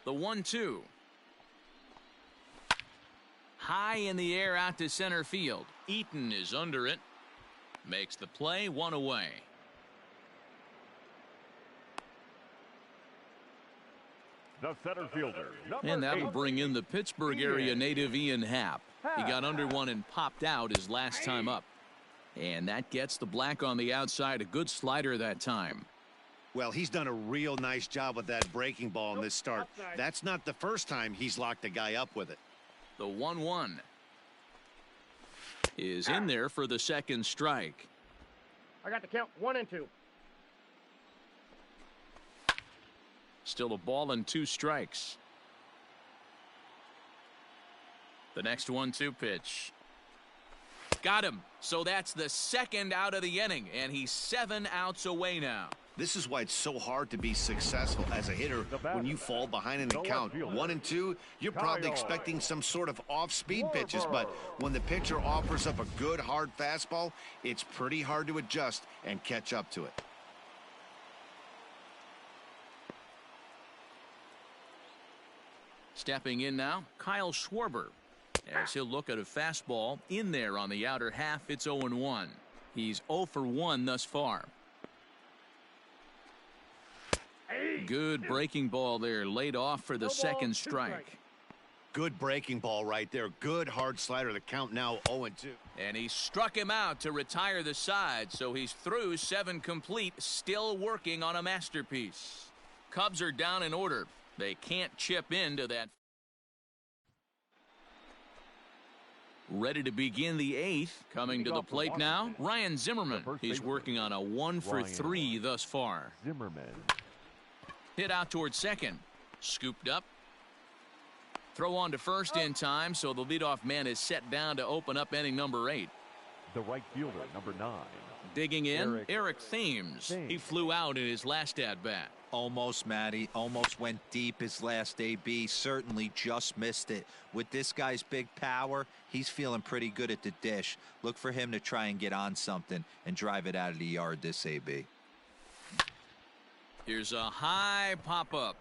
The 1-2. High in the air out to center field. Eaton is under it. Makes the play, 1 away. The center fielder, number And that'll 8, bring in the Pittsburgh area native Ian Happ. He got under one and popped out his last time up. And that gets the black on the outside. A good slider that time. Well, he's done a real nice job with that breaking ball in this start. That's not the first time he's locked a guy up with it. The 1-1. is in there for the second strike. I got the count 1-2. Still a ball and 2 strikes. The next 1-2 pitch. Got him. So that's the second out of the inning, and he's 7 outs away now. This is why it's so hard to be successful as a hitter when you fall behind in the count. 1-2, you're probably expecting some sort of off-speed pitches, but when the pitcher offers up a good hard fastball, it's pretty hard to adjust and catch up to it. Stepping in now, Kyle Schwarber. As he'll look at a fastball in there on the outer half, it's 0-1. He's 0 for 1 thus far. Good breaking ball there, laid off for the second strike. Good breaking ball right there. Good hard slider. The count now 0-2. And he struck him out to retire the side, so he's through 7 complete, still working on a masterpiece. Cubs are down in order. They can't chip into that. Ready to begin the 8th. Coming to the plate now, Ryan Zimmerman. He's working on a 1 for 3 thus far. Zimmerman. Hit out towards second. Scooped up. Throw on to first in time, so the leadoff man is set down to open up inning number 8. The right fielder, number 9. Digging in, Eric Thames. He flew out in his last at-bat. Almost, Matty. Almost went deep his last AB. Certainly just missed it. With this guy's big power, he's feeling pretty good at the dish. Look for him to try and get on something and drive it out of the yard this AB. Here's a high pop-up.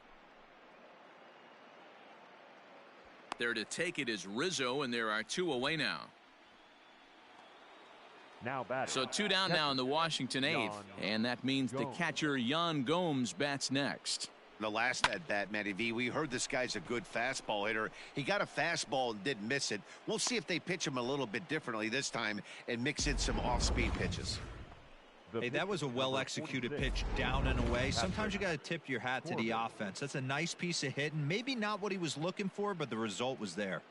There to take it is Rizzo, and there are 2 away now. Now batting. So 2 down now in the Washington 8th, and that means the catcher Yan Gomes bats next. The last at bat, Matty V, we heard this guy's a good fastball hitter. He got a fastball and didn't miss it. We'll see if they pitch him a little bit differently this time and mix in some off-speed pitches. Hey, that was a well-executed pitch down and away. Sometimes you got to tip your hat to the offense. That's a nice piece of hitting. Maybe not what he was looking for, but the result was there.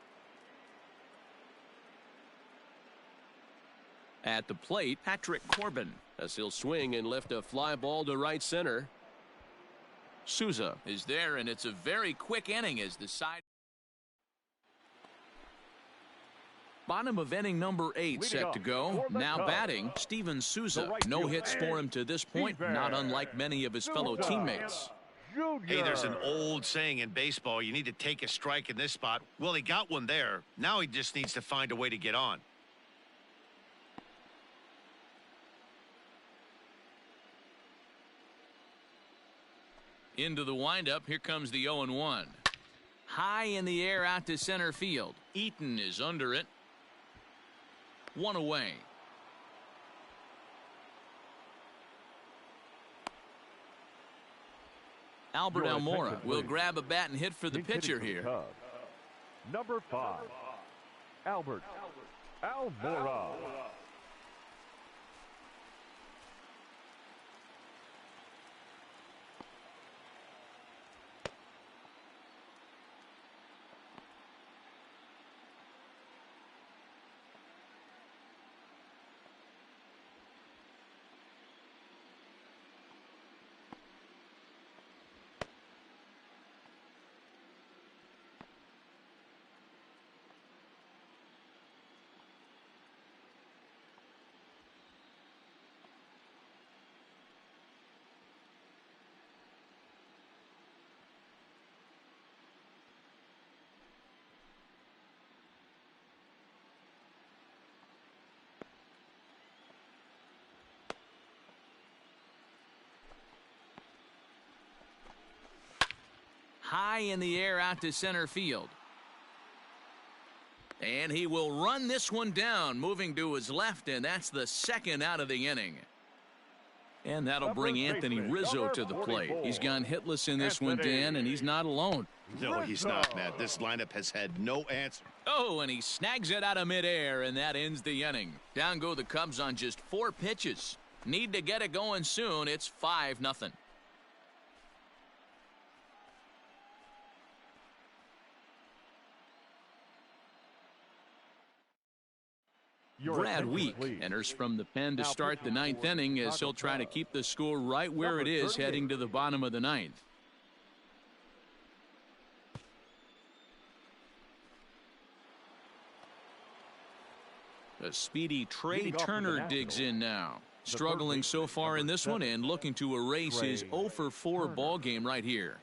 At the plate, Patrick Corbin, as he'll swing and lift a fly ball to right center. Souza is there, and it's a very quick inning as the side. Bottom of inning number 8 set to go. Now batting, Steven Souza. No hits for him to this point, not unlike many of his fellow teammates. Hey, there's an old saying in baseball, you need to take a strike in this spot. Well, he got one there. Now he just needs to find a way to get on. Into the windup, here comes the 0-1. High in the air out to center field. Eaton is under it. 1 away. Albert Almora will grab a bat and hit for the pitcher here. Number 5, Albert Almora. High in the air out to center field. And he will run this one down, moving to his left, and that's the second out of the inning. And that'll bring Anthony Rizzo to the plate. He's gone hitless in this one, Dan, and he's not alone. No, he's not, Matt. This lineup has had no answer. Oh, and he snags it out of midair, and that ends the inning. Down go the Cubs on just 4 pitches. Need to get it going soon. It's 5-0. Brad Week enters from the pen to start the ninth inning as he'll try to keep the score right where it is heading to the bottom of the ninth. A speedy Trey Turner digs in now. Struggling so far in this one and looking to erase his 0 for 4 ball game right here.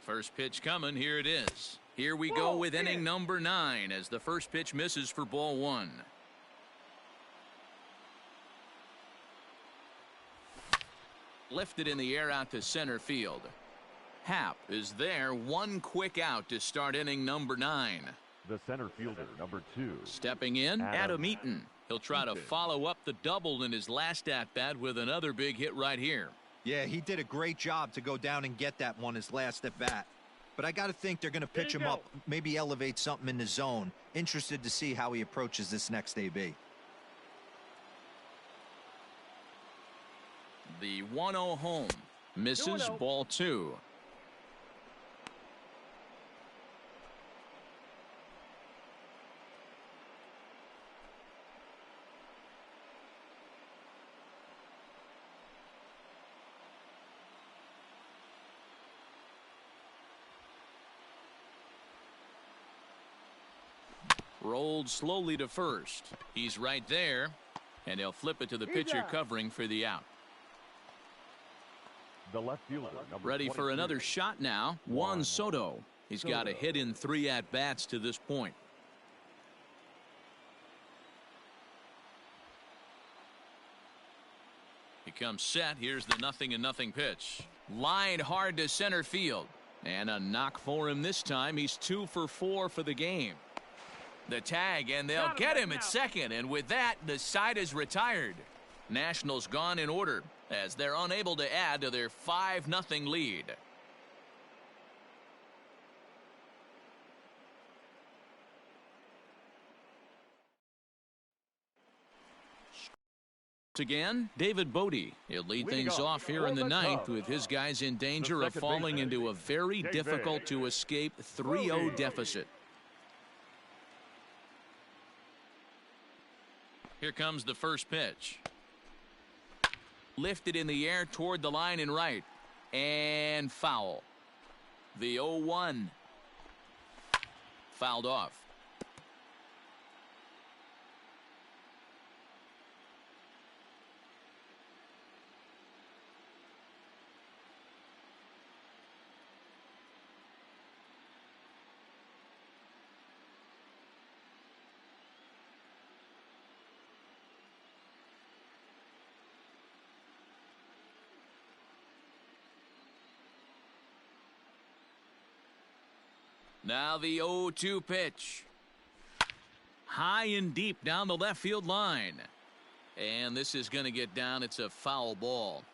First pitch coming. Here it is. Here we go with inning number 9 as the first pitch misses for ball 1. Lifted in the air out to center field. Happ is there. One quick out to start inning number 9. The center fielder, number 2. Stepping in, Adam Eaton. He'll try to follow up the double in his last at-bat with another big hit right here. Yeah, he did a great job to go down and get that one his last at bat. But I got to think they're going to pitch him up, maybe elevate something in the zone. Interested to see how he approaches this next AB. The 1-0 home. Misses ball 2. Rolled slowly to first. He's right there, and he'll flip it to the pitcher covering for the out. The left fielder, number ready for another shot now. Juan Soto. He's got a hit in 3 at-bats to this point. He comes set. Here's the 0-0 pitch. Lined hard to center field. And a knock for him this time. He's 2 for 4 for the game. The tag, and they'll get him at second, and with that, the side is retired. Nationals gone in order as they're unable to add to their 5-0 lead. Again, David Bodie. He'll lead things off here in the ninth with his guys in danger of falling into a very difficult to escape 3-0 deficit. Here comes the first pitch. Lifted in the air toward the line and right. And foul. The 0-1. Fouled off. Now the 0-2 pitch. High and deep down the left field line. And this is going to get down. It's a foul ball.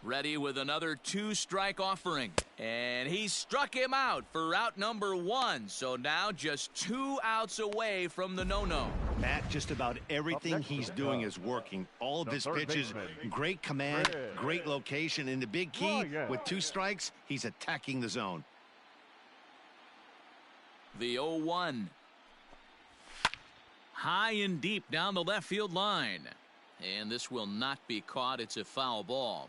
Ready with another 2-strike offering. And he struck him out for out number 1. So now just 2 outs away from the no-no. Matt, just about everything he's doing is working. All of his pitches, great command, great location. And the big key, with 2 strikes, he's attacking the zone. The 0-1. High and deep down the left field line. And this will not be caught. It's a foul ball.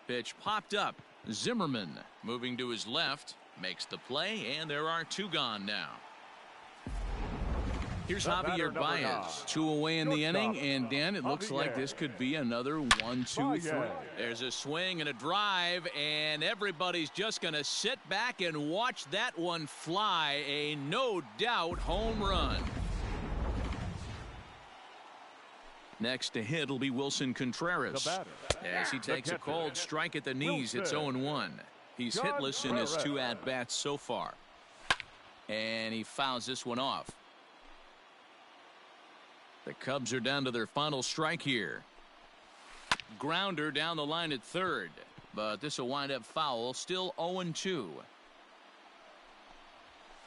Pitch popped up. Zimmerman moving to his left. Makes the play, and there are 2 gone now. Here's Javier Baez. 2 away in the inning, and Dan, it looks like this could be another 1, 2, 3. There's a swing and a drive, and everybody's just going to sit back and watch that one fly. A no doubt home run. Next to hit will be Wilson Contreras as he takes a cold strike at the knees. It's 0-1. He's hitless in his 2 at-bats so far, and he fouls this one off. The Cubs are down to their final strike here. Grounder down the line at third, but this will wind up foul. Still 0-2.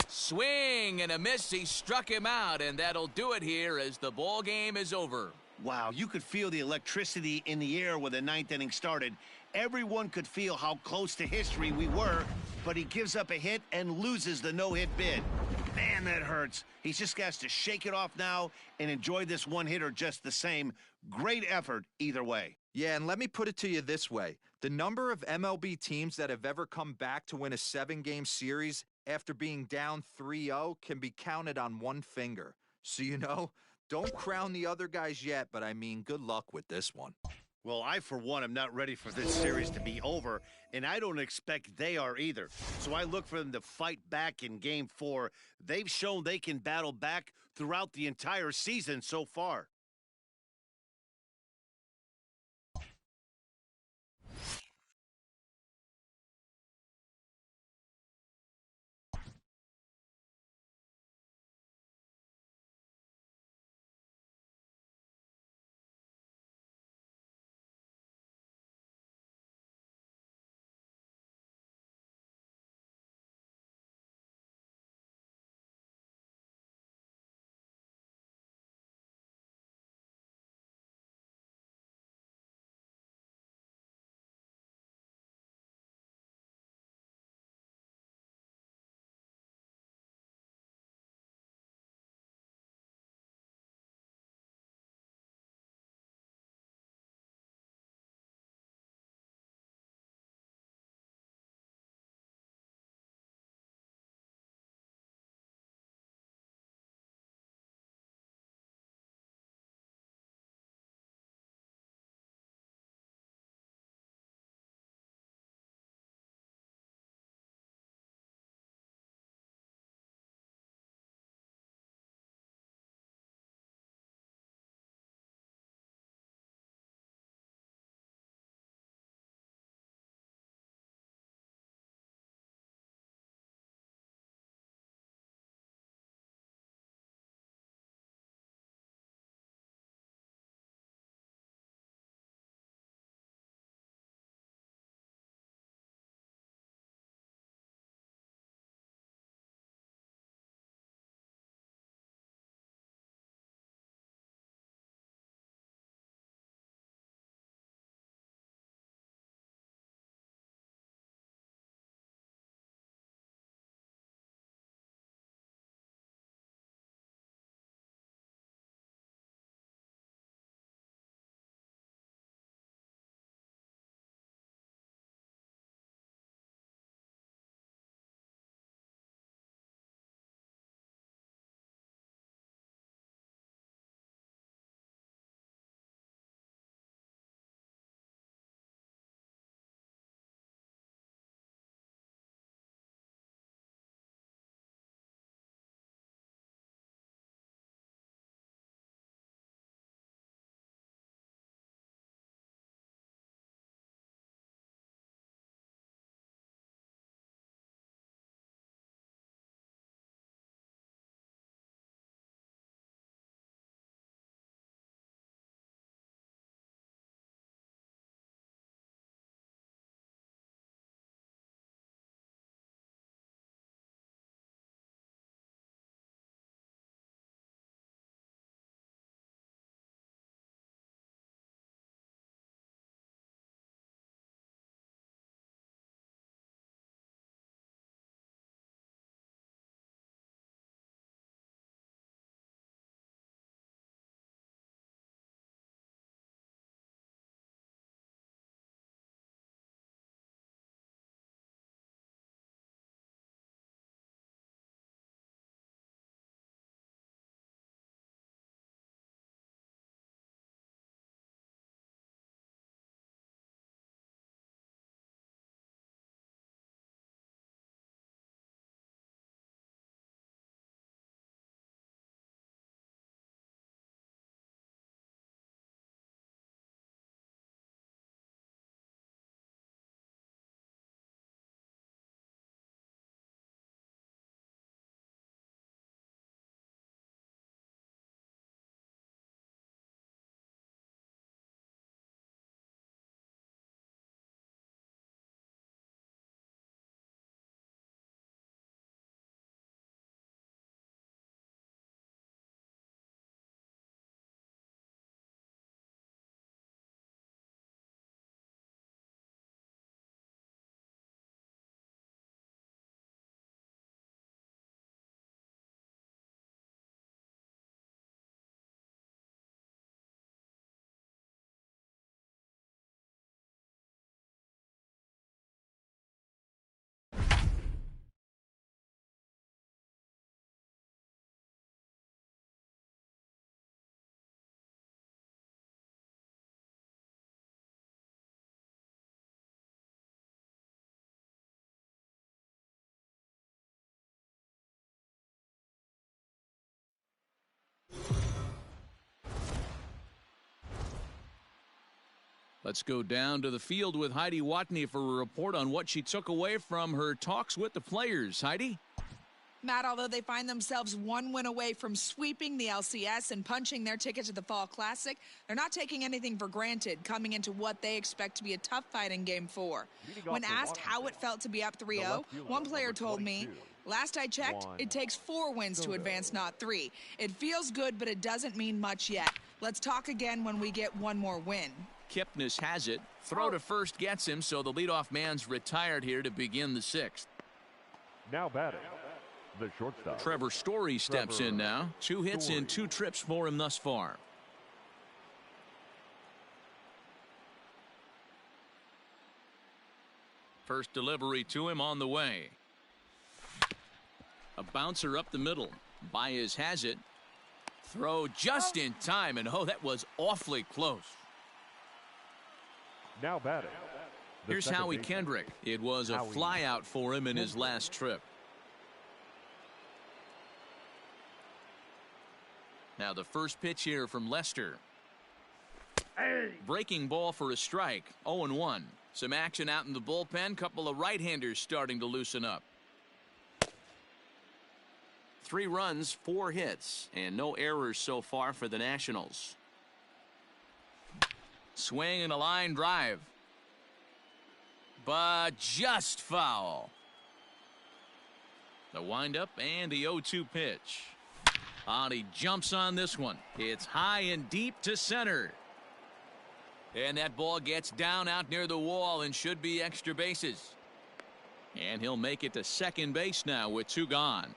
Swing and a miss. He struck him out, and that'll do it here as the ball game is over. Wow, you could feel the electricity in the air when the ninth inning started. Everyone could feel how close to history we were, but he gives up a hit and loses the no-hit bid. Man, that hurts. He just has to shake it off now and enjoy this one-hitter just the same. Great effort either way. Yeah, and let me put it to you this way. The number of MLB teams that have ever come back to win a 7-game series after being down 3-0 can be counted on one finger. So, don't crown the other guys yet, but I mean, good luck with this one. Well, I, for one, am not ready for this series to be over, and I don't expect they are either. So I look for them to fight back in Game 4. They've shown they can battle back throughout the entire season so far. Let's go down to the field with Heidi Watney for a report on what she took away from her talks with the players. Heidi? Matt, although they find themselves one win away from sweeping the LCS and punching their ticket to the Fall Classic, they're not taking anything for granted coming into what they expect to be a tough fight in Game 4. When asked how it felt to be up 3-0, one player told me, "Last I checked, it takes 4 wins to advance, not 3. It feels good, but it doesn't mean much yet. Let's talk again when we get one more win." Kipnis has it. Throw to first gets him, so the leadoff man's retired here to begin the 6th. Now batting, the shortstop. Trevor Story steps in now. 2 hits in 2 trips for him thus far. First delivery to him on the way. A bouncer up the middle. Baez has it. Throw just in time, and oh, that was awfully close. Now batting. Here's Howie Kendrick. It was a flyout for him in his last trip. Now the first pitch here from Lester. Breaking ball for a strike. 0-1. Some action out in the bullpen. Couple of right-handers starting to loosen up. 3 runs, 4 hits, and no errors so far for the Nationals. Swing and a line drive. But just foul. The windup and the 0-2 pitch. And he jumps on this one. It's high and deep to center. And that ball gets down out near the wall and should be extra bases. And he'll make it to second base now with 2 gone.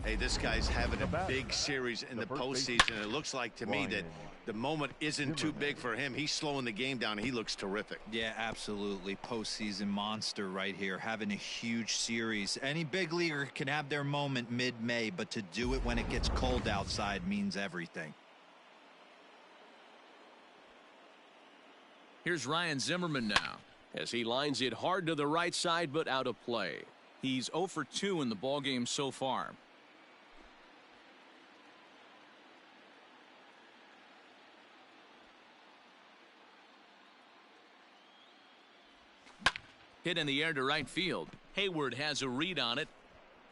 Hey, this guy's having a big series in the postseason. It looks like to me that the moment isn't too big for him. He's slowing the game down. He looks terrific. Yeah, absolutely. Postseason monster right here, having a huge series. Any big leaguer can have their moment mid-May, but to do it when it gets cold outside means everything. Here's Ryan Zimmerman now as he lines it hard to the right side, but out of play. He's 0 for 2 in the ballgame so far. Hit in the air to right field. Hayward has a read on it,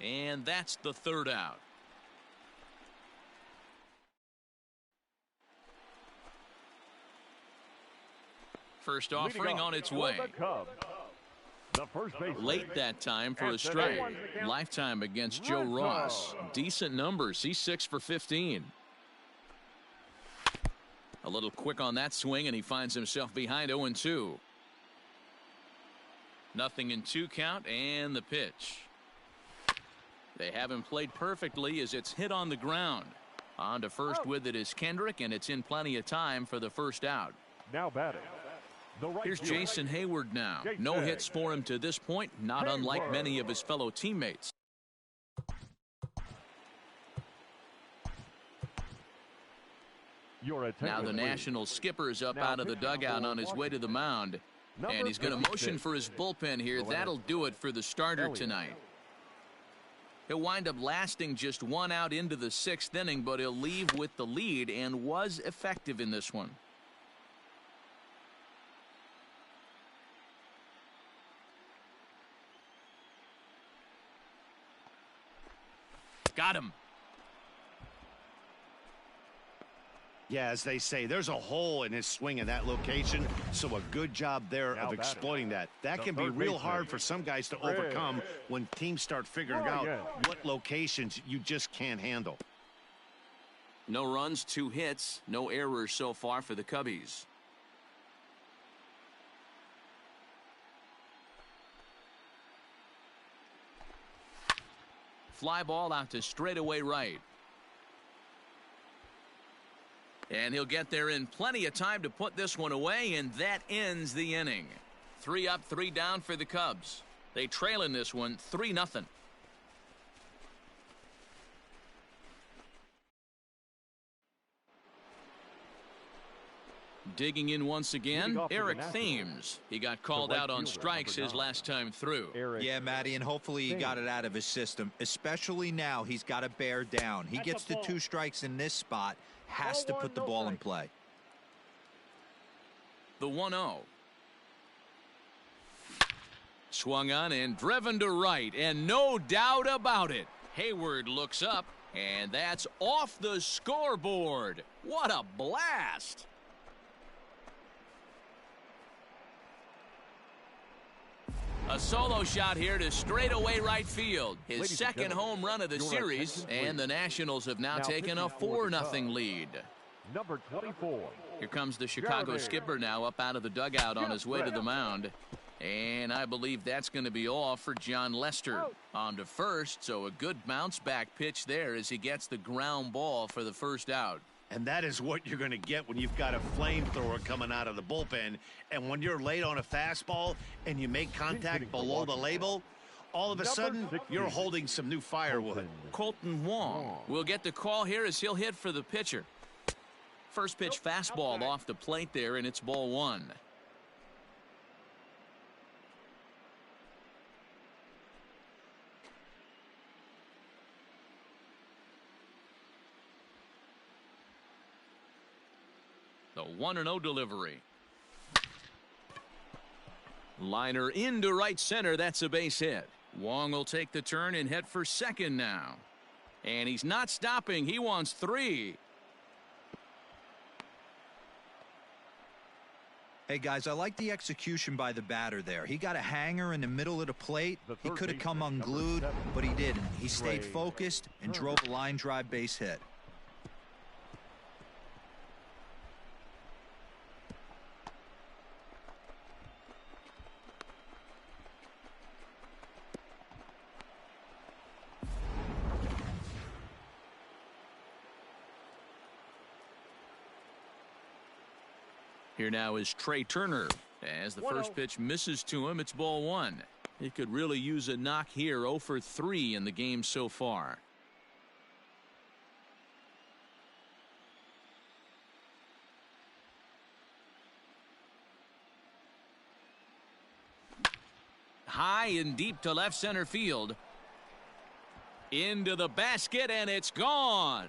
and that's the 3rd out. First offering on its way. The first baseman. Late that time for a strike. Lifetime against Joe Ross. Decent numbers. He's 6 for 15. A little quick on that swing, and he finds himself behind 0-2. Nothing in 2 count, and the pitch. They haven't played perfectly as it's hit on the ground. On to first with it is Kendrick, and it's in plenty of time for the first out. Now batting. Here's Jason Hayward now. No hits for him to this point, not unlike many of his fellow teammates. Now the National skipper's up out of the dugout on his way to the mound. And he's going to motion for his bullpen here. That'll do it for the starter tonight. He'll wind up lasting just 1 out into the 6th inning, but he'll leave with the lead and was effective in this one. Got him. Yeah, as they say, there's a hole in his swing in that location, so a good job there of exploiting that. That can be real hard for some guys to overcome when teams start figuring out what locations you just can't handle. No runs, 2 hits, no errors so far for the Cubbies. Fly ball out to straightaway right. And he'll get there in plenty of time to put this one away, and that ends the inning. 3 up, 3 down for the Cubs. They trail in this one 3-0. Digging in once again, Eric Thames. He got called out on strikes his last time through. Yeah, Matty, and hopefully he got it out of his system. Especially now, he's got to bear down. He gets the 2 strikes in this spot, has to put the ball in play. The 1-0. Swung on and driven to right, and no doubt about it. Hayward looks up, and that's off the scoreboard. What a blast! A solo shot here to straightaway right field. His second home run of the series, and the Nationals have now taken a 4-0 lead. Number 24. Here comes the Chicago skipper now up out of the dugout on his way to the mound. And I believe that's going to be all for John Lester. On to first, so a good bounce back pitch there as he gets the ground ball for the first out. And that is what you're going to get when you've got a flamethrower coming out of the bullpen. And when you're late on a fastball and you make contact below the label, all of a sudden you're holding some new firewood. Colton Wong will get the call here as he'll hit for the pitcher. First pitch fastball off the plate there, and it's ball 1. The 1-0 delivery. Liner into right center. That's a base hit. Wong will take the turn and head for second now. And he's not stopping. He wants 3. Hey, guys, I like the execution by the batter there. He got a hanger in the middle of the plate. He could have come unglued, but he didn't. He stayed focused and drove a line drive base hit. Here now is Trey Turner. As the first pitch misses to him, it's ball 1. He could really use a knock here. 0 for 3 in the game so far. High and deep to left center field. Into the basket, and it's gone.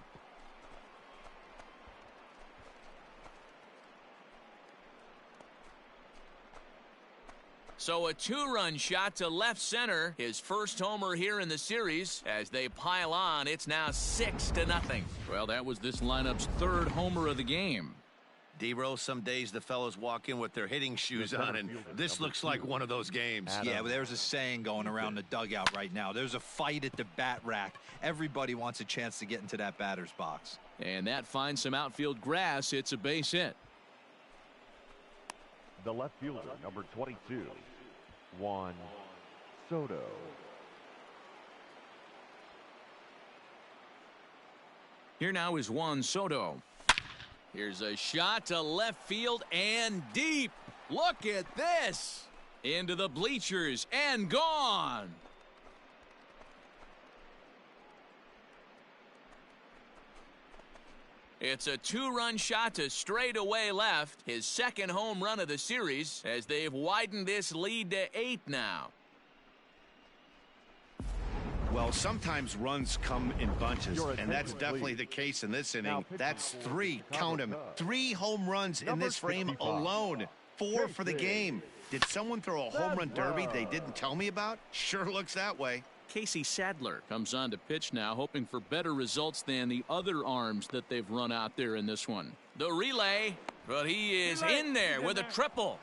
So a 2-run shot to left center. His first homer here in the series. As they pile on, it's now 6-0. Well, that was this lineup's 3rd homer of the game. D-Rose, some days the fellas walk in with their hitting shoes on, and this looks like one of those games. Yeah, but there's a saying going around the dugout right now. There's a fight at the bat rack. Everybody wants a chance to get into that batter's box. And that finds some outfield grass. It's a base hit. The left fielder, number 22, Juan Soto. Here now is Juan Soto. Here's a shot to left field and deep. Look at this. Into the bleachers and gone. It's a 2-run shot to straightaway left. His second home run of the series as they've widened this lead to 8 now. Well, sometimes runs come in bunches, and that's definitely the case in this inning. That's 3, count them, 3 home runs in this frame alone. 4 for the game. Did someone throw a home run derby they didn't tell me about? Sure looks that way. Casey Sadler comes on to pitch now, hoping for better results than the other arms that they've run out there in this one. The relay, but he is in there with a triple.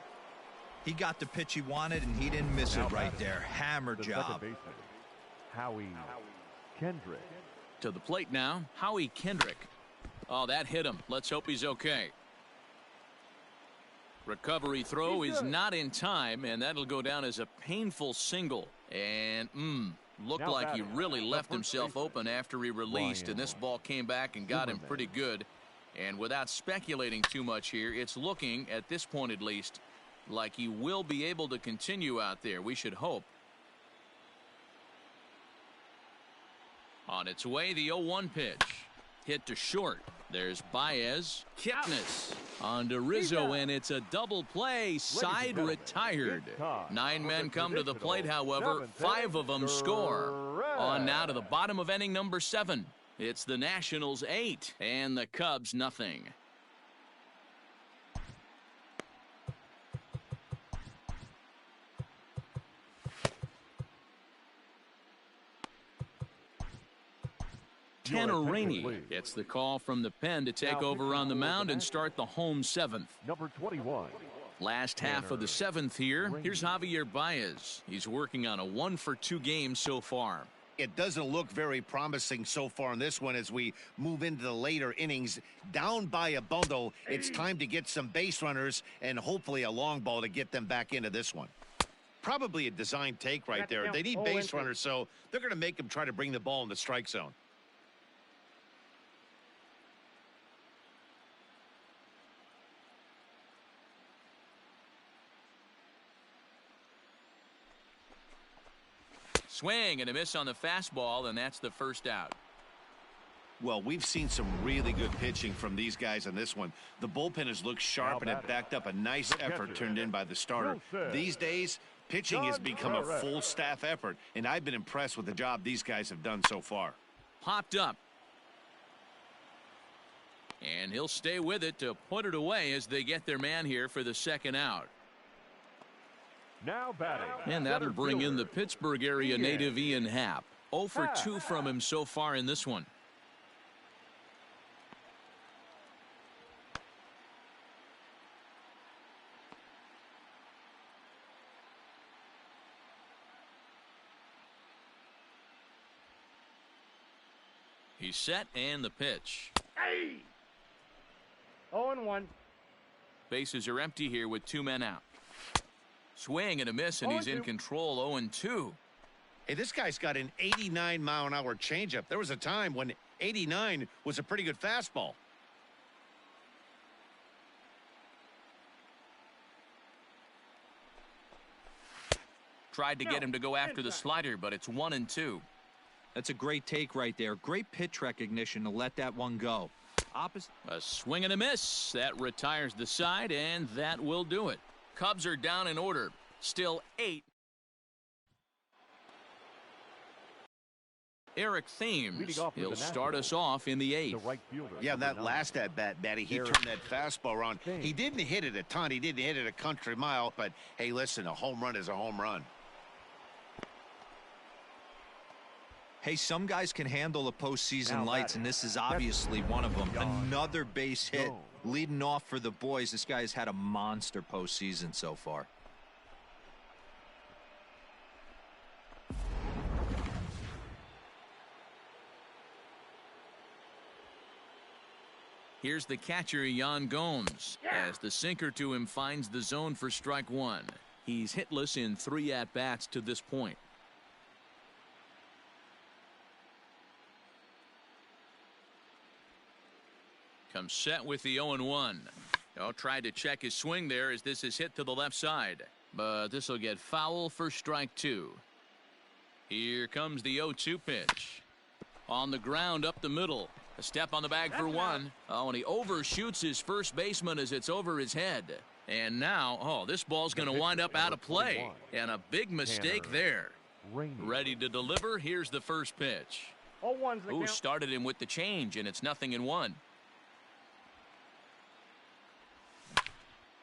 He got the pitch he wanted, and he didn't miss it right there. Hammer job. Howie Kendrick. To the plate now, Howie Kendrick. Oh, that hit him. Let's hope he's okay. Recovery throw is not in time, and that'll go down as a painful single. And looked like he really left himself open after he released, and this ball came back and got him pretty good. And without speculating too much here, it's looking, at this point at least, like he will be able to continue out there. We should hope. On its way, the 0-1 pitch. Hit to short. There's Baez. Kipnis on to Rizzo, and it's a double play. Side retired. 9 men come to the plate, however. 5 of them score. On now to the bottom of inning number 7. It's the Nationals 8 and the Cubs nothing. Tanner Rainey gets the call from the pen to take over on the mound and start the home seventh. Number 21. Last half of the seventh here. Here's Javier Baez. He's working on a 1-for-2 game so far. It doesn't look very promising so far in this one as we move into the later innings. Down by a bundle, it's time to get some base runners and hopefully a long ball to get them back into this one. Probably a design take right there. They need base runners, so they're going to make them try to bring the ball in the strike zone. Swing and a miss on the fastball, and that's the first out. Well, we've seen some really good pitching from these guys on this one. The bullpen has looked sharp and it backed up a nice effort turned in by the starter. These days, pitching has become a full staff effort, and I've been impressed with the job these guys have done so far. Popped up. And he'll stay with it to put it away as they get their man here for the second out. Now batting. And that'll bring in the Pittsburgh area native Ian Happ. 0 for 2 from him so far in this one. He's set and the pitch. 0-1. Bases are empty here with 2 men out. Swing and a miss, and he's in control. 0-2. Hey, this guy's got an 89-mile-an-hour changeup. There was a time when 89 was a pretty good fastball. Tried to get him to go after the slider, but it's 1-2. That's a great take right there. Great pitch recognition to let that one go. Opposite. A swing and a miss. That retires the side, and that will do it. Cubs are down in order. Still 8. Eric Thames. He'll start us off in the 8th. Yeah, that last at-bat, Batty, he turned that fastball around. He didn't hit it a ton. He didn't hit it a country mile. But, hey, listen, a home run is a home run. Hey, some guys can handle the postseason lights, and this is obviously one of them. Another base hit leading off for the boys. This guy's had a monster postseason so far. Here's the catcher, Yan Gomes, as the sinker to him finds the zone for strike 1. He's hitless in 3 at-bats to this point. Comes set with the 0-1. Tried to check his swing there as this is hit to the left side. But this will get foul for strike 2. Here comes the 0-2 pitch. On the ground up the middle. A step on the bag for 1. Oh, and he overshoots his first baseman as it's over his head. And now, this ball's going to wind up out of play. And a big mistake there. Ready to deliver. Here's the first pitch. 0-1's the count. Started him with the change, and it's 0-1.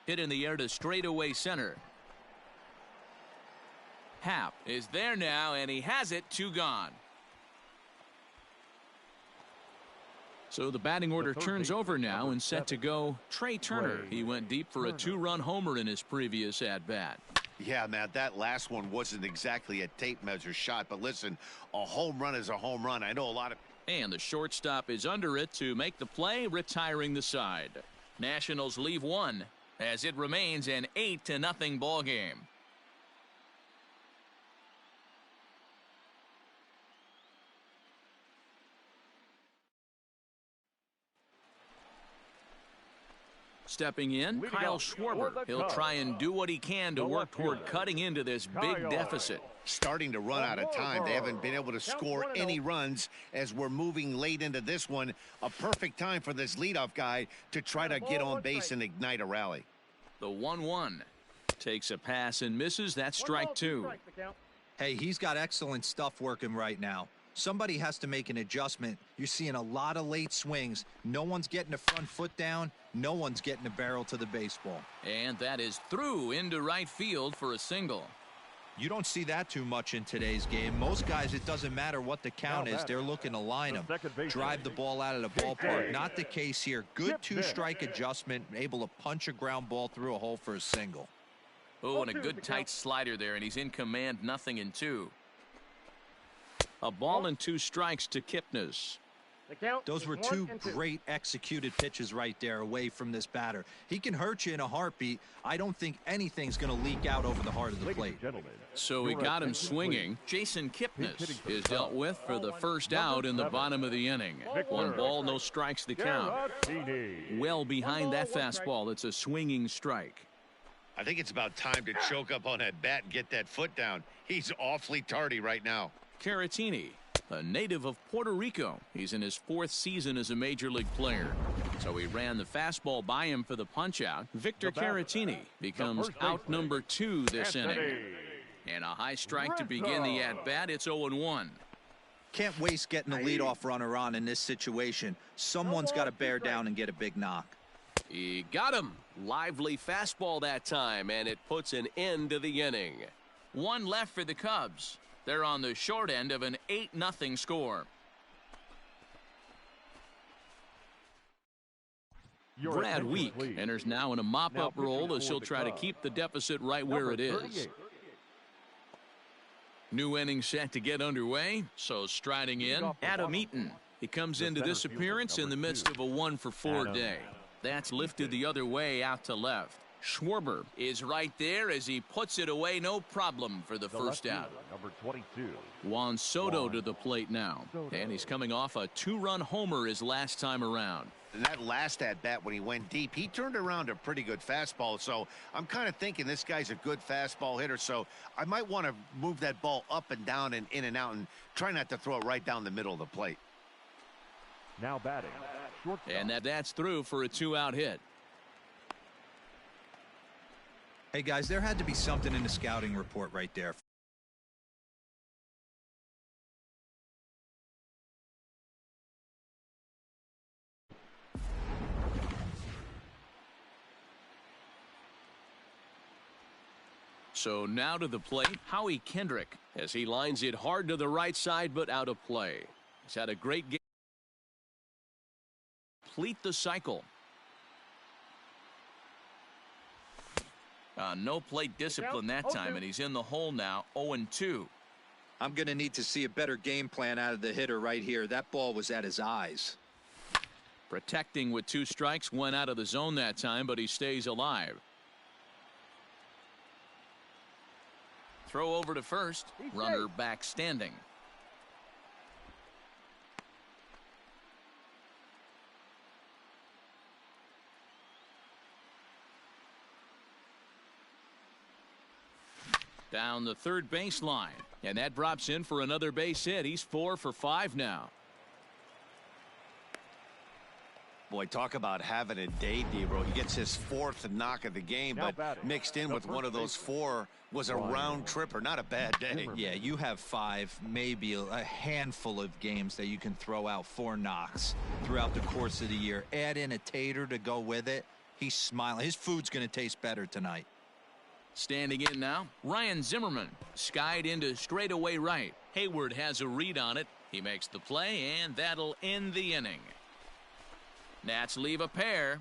Hit in the air to straightaway center. Happ is there now, and he has it. 2 gone. So the batting order turns over now and set to go Trey Turner. He went deep for a 2-run homer in his previous at-bat. Yeah, Matt, that last one wasn't exactly a tape measure shot, but listen, a home run is a home run. I know a lot of... And the shortstop is under it to make the play, retiring the side. Nationals leave 1 as it remains an 8-0 ball game. Stepping in, Kyle Schwarber. He'll try and do what he can to work toward cutting into this big deficit. Starting to run out of time. They haven't been able to score any runs as we're moving late into this one. A perfect time for this leadoff guy to try to get on base and ignite a rally. The 1-1 takes a pass and misses. That's strike 2. Hey, he's got excellent stuff working right now. Somebody has to make an adjustment. You're seeing a lot of late swings. No one's getting the front foot down. No one's getting the barrel to the baseball. And that is through into right field for a single. You don't see that too much in today's game. Most guys, it doesn't matter what the count is. They're looking to line them, drive the ball out of the ballpark. Not the case here. Good two-strike adjustment, able to punch a ground ball through a hole for a single. Oh, and a good tight slider there, and he's in command, 0-2. A ball and 2 strikes to Kipnis. Those were 2 great executed pitches right there away from this batter. He can hurt you in a heartbeat. I don't think anything's going to leak out over the heart of the plate. So he got him swinging. Jason Kipnis is dealt with for the first out in the bottom of the inning. 1 ball, no strikes to count. Well behind that fastball. It's a swinging strike. I think it's about time to choke up on that bat and get that foot down. He's awfully tardy right now. Caratini, a native of Puerto Rico. He's in his 4th season as a major league player. So he ran the fastball by him for the punch-out. Victor Caratini becomes out number 2 this inning. And a high strike to begin the at-bat. It's 0-1. Can't waste getting a leadoff runner on in this situation. Someone's got to bear down and get a big knock. He got him. Lively fastball that time, and it puts an end to the inning. 1 left for the Cubs. They're on the short end of an 8-0 score. Brad Week enters now in a mop-up role as he'll try to keep the deficit right where it is. New inning set to get underway, so striding in, Adam Eaton. He comes into this appearance in the midst of a 1-for-4 day. That's lifted the other way out to left. Schwarber is right there as he puts it away, no problem for the first out. Number 22. Juan Soto to the plate now, and he's coming off a 2-run homer his last time around. And that last at-bat when he went deep, he turned around a pretty good fastball. So I'm kind of thinking this guy's a good fastball hitter. So I might want to move that ball up and down and in and out and try not to throw it right down the middle of the plate. Now batting. Shortstop. And that's through for a 2-out hit. Hey, guys, there had to be something in the scouting report right there. So now to the plate, Howie Kendrick, as he lines it hard to the right side but out of play. He's had a great game. Complete the cycle. No plate discipline that time, and he's in the hole now, 0-2. I'm going to need to see a better game plan out of the hitter right here. That ball was at his eyes. Protecting with 2 strikes, went out of the zone that time, but he stays alive. Throw over to first, runner back standing. Down the third baseline, and that drops in for another base hit. He's 4 for 5 now. Boy, talk about having a day, Debro. He gets his 4th knock of the game, but mixed in with one of those 4 was a round tripper. Not a bad day. Yeah, you have 5, maybe a handful of games that you can throw out 4 knocks throughout the course of the year. Add in a tater to go with it. He's smiling. His food's going to taste better tonight. Standing in now, Ryan Zimmerman, skied into straightaway right. Hayward has a read on it. He makes the play, and that'll end the inning. Nats leave a pair.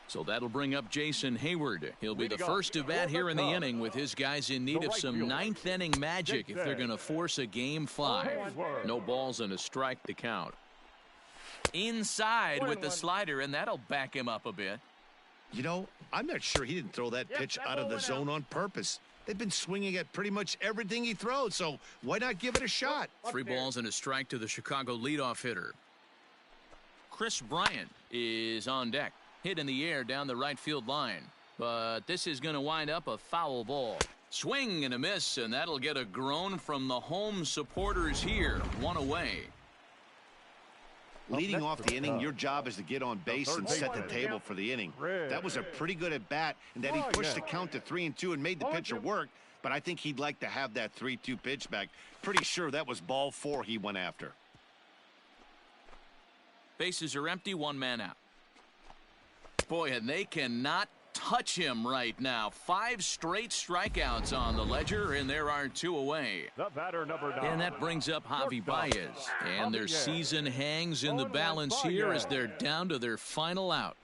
So that'll bring up Jason Hayward. He'll be the first to bat here in the inning with his guys in need of some 9th inning magic if they're going to force a game 5. No balls and a strike to count. Inside with the slider, and that'll back him up a bit. You know, I'm not sure he didn't throw that pitch out of the zone on purpose. They've been swinging at pretty much everything he throws, so why not give it a shot? 3 balls and a strike to the Chicago leadoff hitter. Chris Bryant is on deck. Hit in the air down the right field line. But this is going to wind up a foul ball. Swing and a miss, and that'll get a groan from the home supporters here. 1 away. Leading off the inning, your job is to get on base and set the table for the inning. That was a pretty good at bat, and that he pushed the count to 3-2 and made the pitcher work. But I think he'd like to have that 3-2 pitch back. Pretty sure that was ball 4 he went after. Bases are empty, 1 man out. Boy, and they cannot touch him right now. 5 straight strikeouts on the ledger, and there are 2 away. The batter, number 9. And that brings up Javi Baez. And their season hangs in the balance here as they're down to their final out.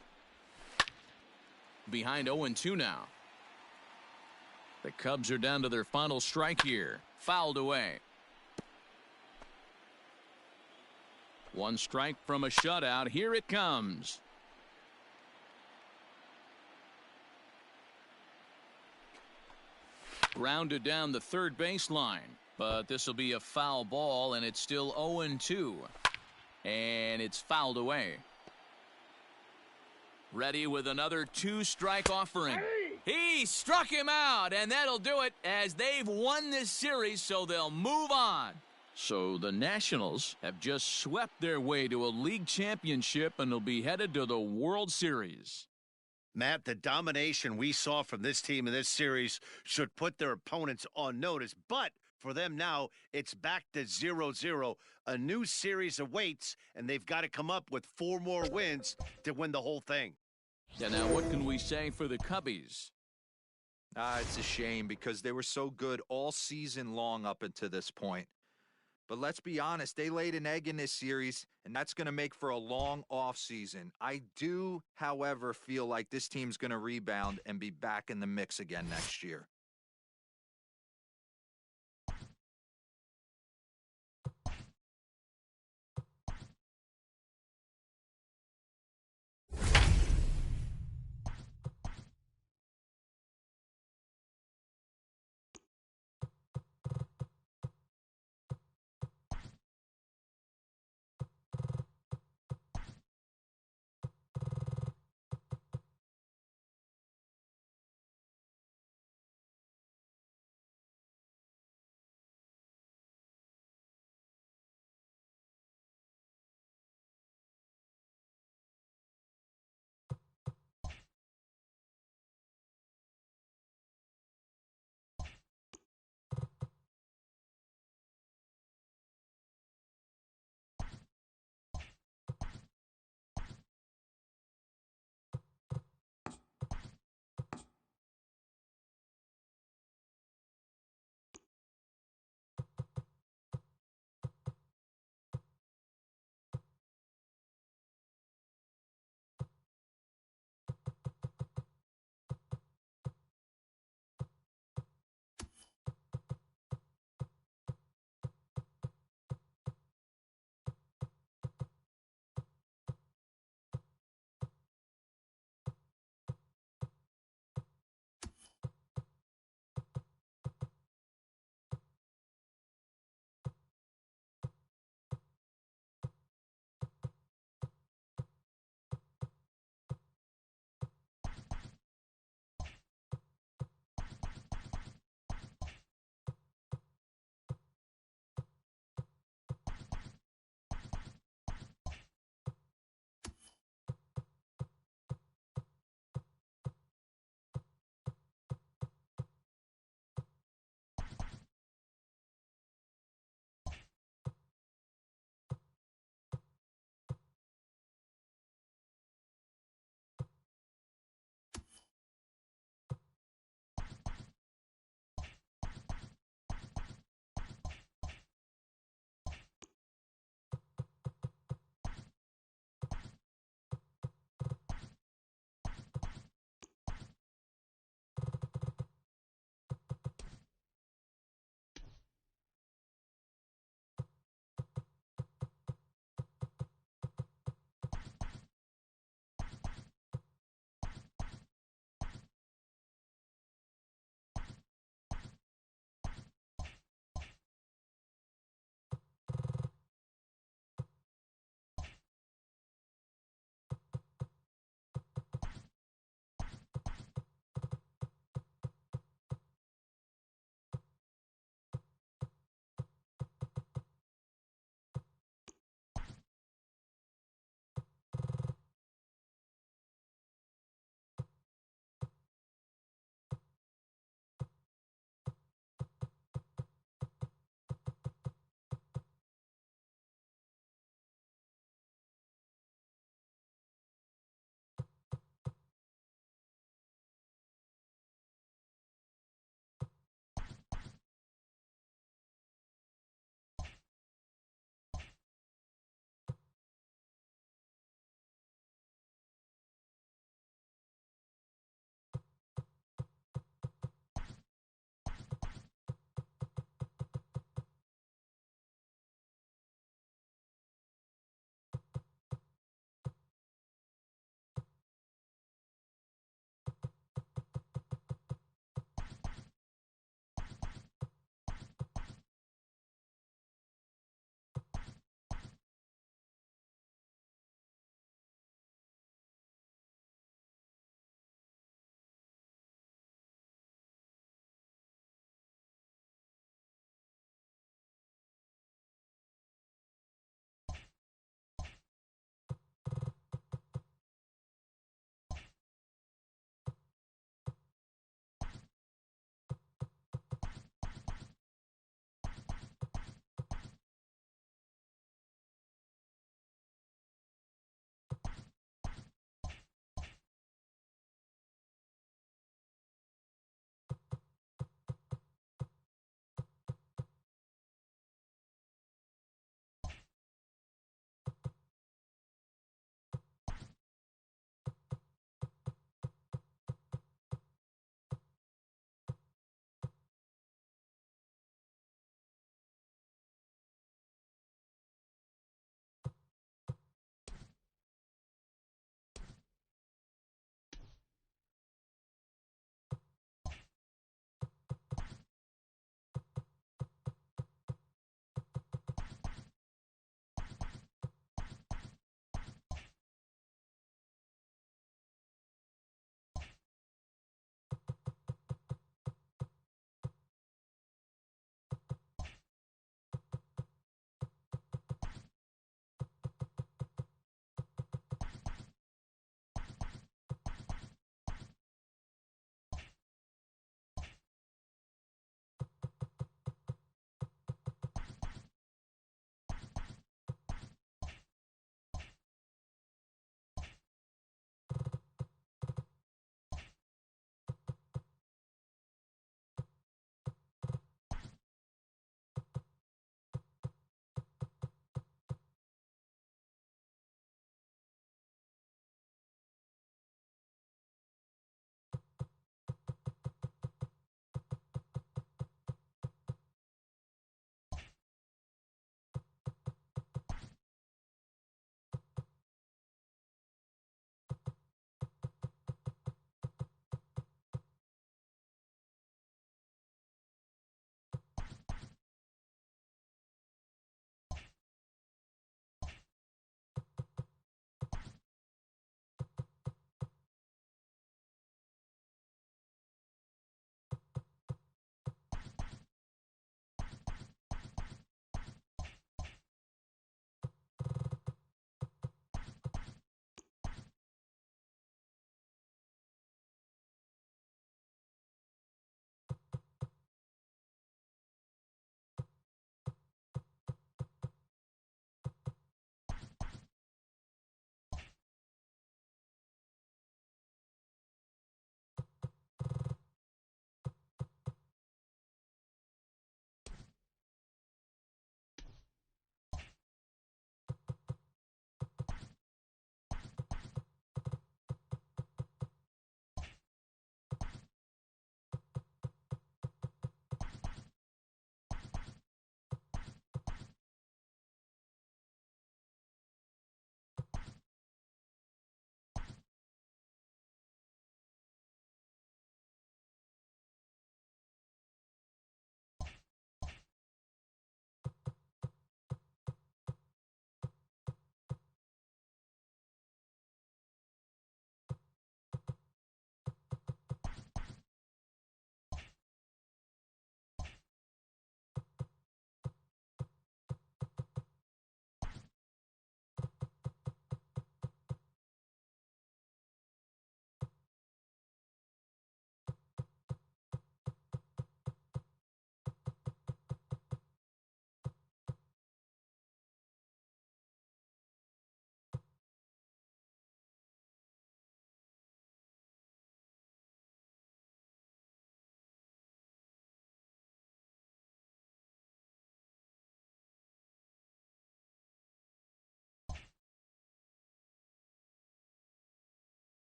Behind 0-2 now. The Cubs are down to their final strike here. Fouled away. 1 strike from a shutout. Here it comes. Grounded down the third baseline. But this will be a foul ball, and it's still 0-2. And it's fouled away. Ready with another 2-strike offering. He struck him out, and that'll do it as they've won this series, so they'll move on. So the Nationals have just swept their way to a league championship and will be headed to the World Series. Matt, the domination we saw from this team in this series should put their opponents on notice. But for them now, it's back to 0-0. A new series awaits, and they've got to come up with 4 more wins to win the whole thing. Yeah, now what can we say for the Cubbies? It's a shame because they were so good all season long up until this point. But let's be honest, they laid an egg in this series, and that's going to make for a long offseason. I do, however, feel like this team's going to rebound and be back in the mix again next year.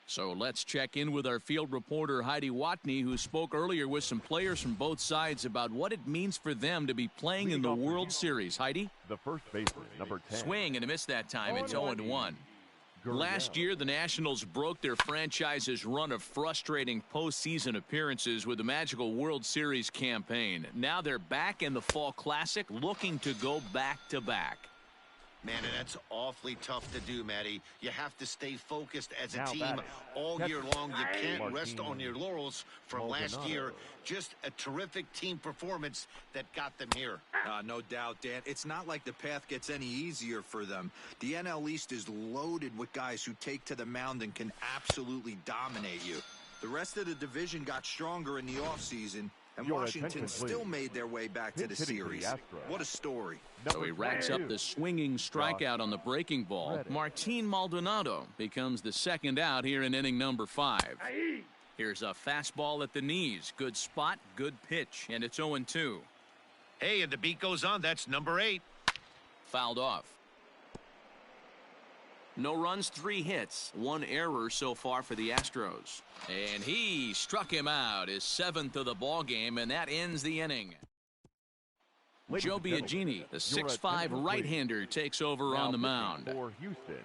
So let's check in with our field reporter Heidi Watney, who spoke earlier with some players from both sides about what it means for them to be playing in the World Series. Heidi? The first baseman, number 10. Swing and a miss that time. It's 0-1. Last year, the Nationals broke their franchise's run of frustrating postseason appearances with the magical World Series campaign. Now they're back in the Fall Classic, looking to go back-to-back. Man, and that's awfully tough to do, Matty. You have to stay focused as a Now team batting. all year long. You can't rest Martin on your laurels from last year. Just a terrific team performance that got them here. No doubt, Dan. It's not like the path gets any easier for them. The NL East is loaded with guys who take to the mound and can absolutely dominate you. The rest of the division got stronger in the offseason, and Your Washington attention, still please. made their way back to the Pitch hitting for the series. Astros. What a story. So he racks up the swinging strikeout on the breaking ball. Ready. Martin Maldonado becomes the second out here in inning number 5. Here's a fastball at the knees. Good spot, good pitch, and it's 0-2. Hey, and the beat goes on. That's number 8. Fouled off. No runs, 3 hits, 1 error so far for the Astros. And he struck him out, his 7th of the ball game, and that ends the inning. Joe Biagini, the 6'5" right-hander, takes over on the mound. For Houston.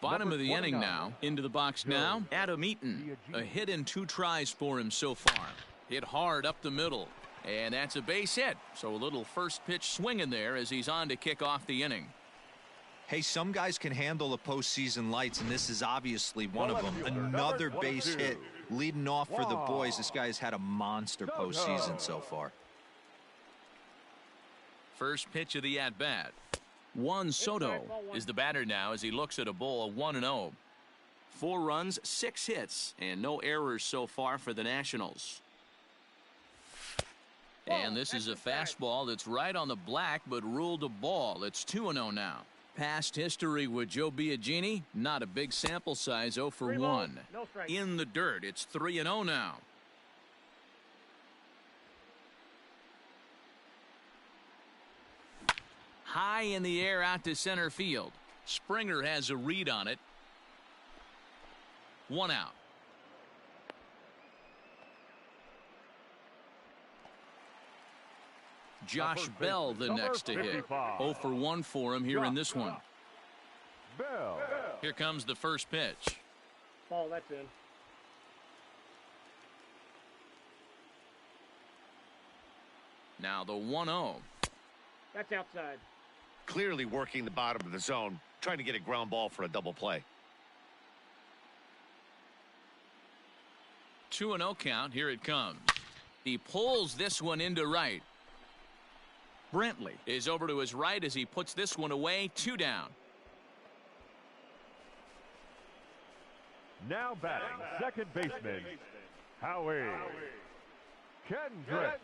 Bottom Number of the inning 29. now. Into the box now. Adam Eaton. A hit in 2 tries for him so far. Hit hard up the middle. And that's a base hit. So a little first pitch swing in there as he's on to kick off the inning. Hey, some guys can handle the postseason lights, and this is obviously one of them. Another base hit leading off for the boys. This guy's had a monster postseason so far. First pitch of the at-bat. Juan Soto is the batter now as he looks at a bowl of 1-0. 4 runs, 6 hits, and no errors so far for the Nationals. And this is a fastball that's right on the black but ruled a ball. It's 2-0 now. Past history with Joe Biagini, not a big sample size, 0 for 1. In the dirt, it's 3-0 now. High in the air out to center field. Springer has a read on it. 1 out. Josh Bell the next to hit. 0 for 1 for him here in this one. Bell. Here comes the first pitch. Ball, that's in. Now the 1-0. That's outside. Clearly working the bottom of the zone, trying to get a ground ball for a double play. 2-0 count. Here it comes. He pulls this one into right. Brentley is over to his right as he puts this one away. 2 down. Now batting, second baseman, Howie Kendrick.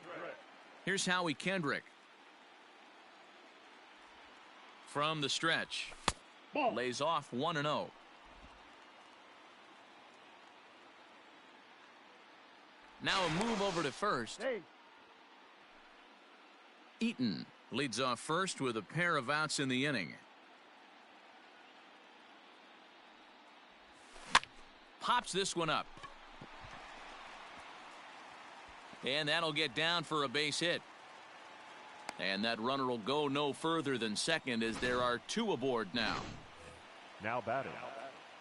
Here's Howie Kendrick. From the stretch. Lays off 1-0. Now a move over to first. Hey. Eaton leads off first with a pair of outs in the inning. Pops this one up. And that'll get down for a base hit. And that runner will go no further than second as there are 2 aboard now. Now batting,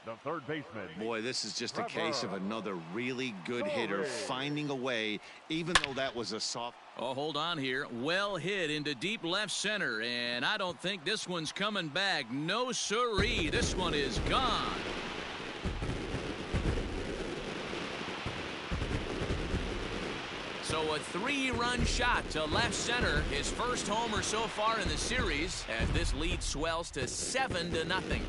the third baseman. Boy, this is just a case of another really good hitter finding a way, even though that was a soft. Oh, hold on here. Well hit into deep left center, and I don't think this one's coming back. No siree. This one is gone. So a 3-run shot to left center, his first homer so far in the series, as this lead swells to 7-0.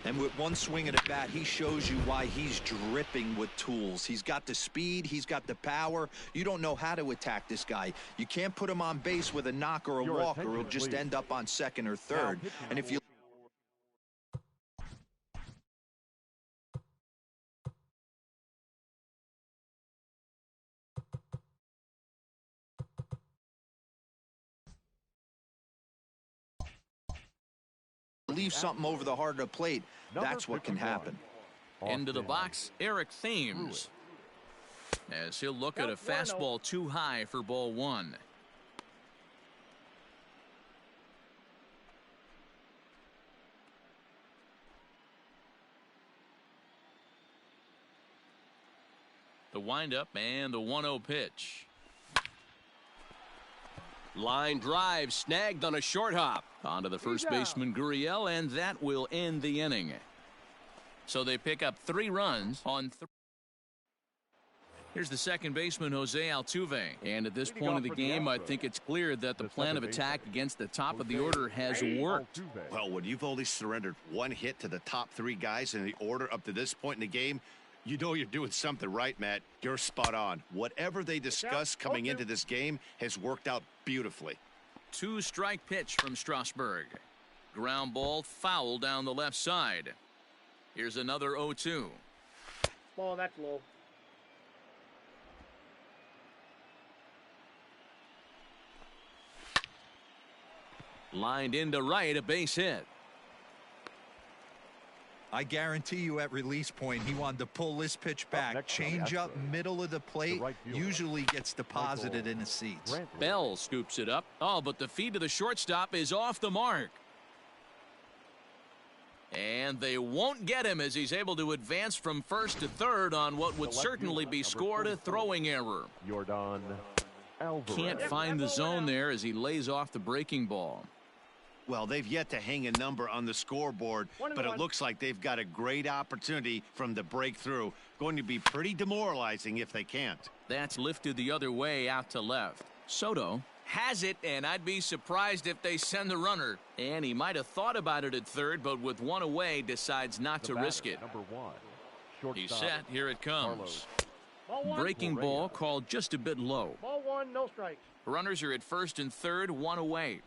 And with one swing at a bat, he shows you why he's dripping with tools. He's got the speed, he's got the power. You don't know how to attack this guy. You can't put him on base with a knock or a walk, or he'll just end up on second or third. And if you leave something over the heart of the plate. That's what can happen. Into the box, Eric Thames. As he'll look at a fastball too high for ball one. The windup and the 1-0 pitch. Line drive snagged on a short hop. Onto the first baseman Gurriel, and that will end the inning. So they pick up 3 runs on 3. Here's the second baseman, Jose Altuve. And at this point of the game, I think it's clear that the plan of attack against the top of the order has worked. Well, when you've only surrendered 1 hit to the top 3 guys in the order up to this point in the game, you know you're doing something right, Matt. You're spot on. Whatever they discussed coming into this game has worked out beautifully. 2-strike pitch from Strasburg. Ground ball foul down the left side. Here's another 0-2. Ball, that's low. Lined into right, a base hit. I guarantee you at release point, he wanted to pull this pitch back. Change up, middle of the plate, usually gets deposited in the seats. Bell scoops it up. Oh, but the feed to the shortstop is off the mark. And they won't get him as he's able to advance from first to third on what would certainly be scored a throwing error. Yordan Alvarez. Can't find the zone there as he lays off the breaking ball. Well, they've yet to hang a number on the scoreboard, but it looks like they've got a great opportunity from the breakthrough. Going to be pretty demoralizing if they can't. That's lifted the other way out to left. Soto has it, and I'd be surprised if they send the runner. And he might have thought about it at third, but with 1 away, decides not to risk it. He's set. Here it comes. Breaking ball called just a bit low. Ball 1, no strikes. Runners are at first and third, 1 away.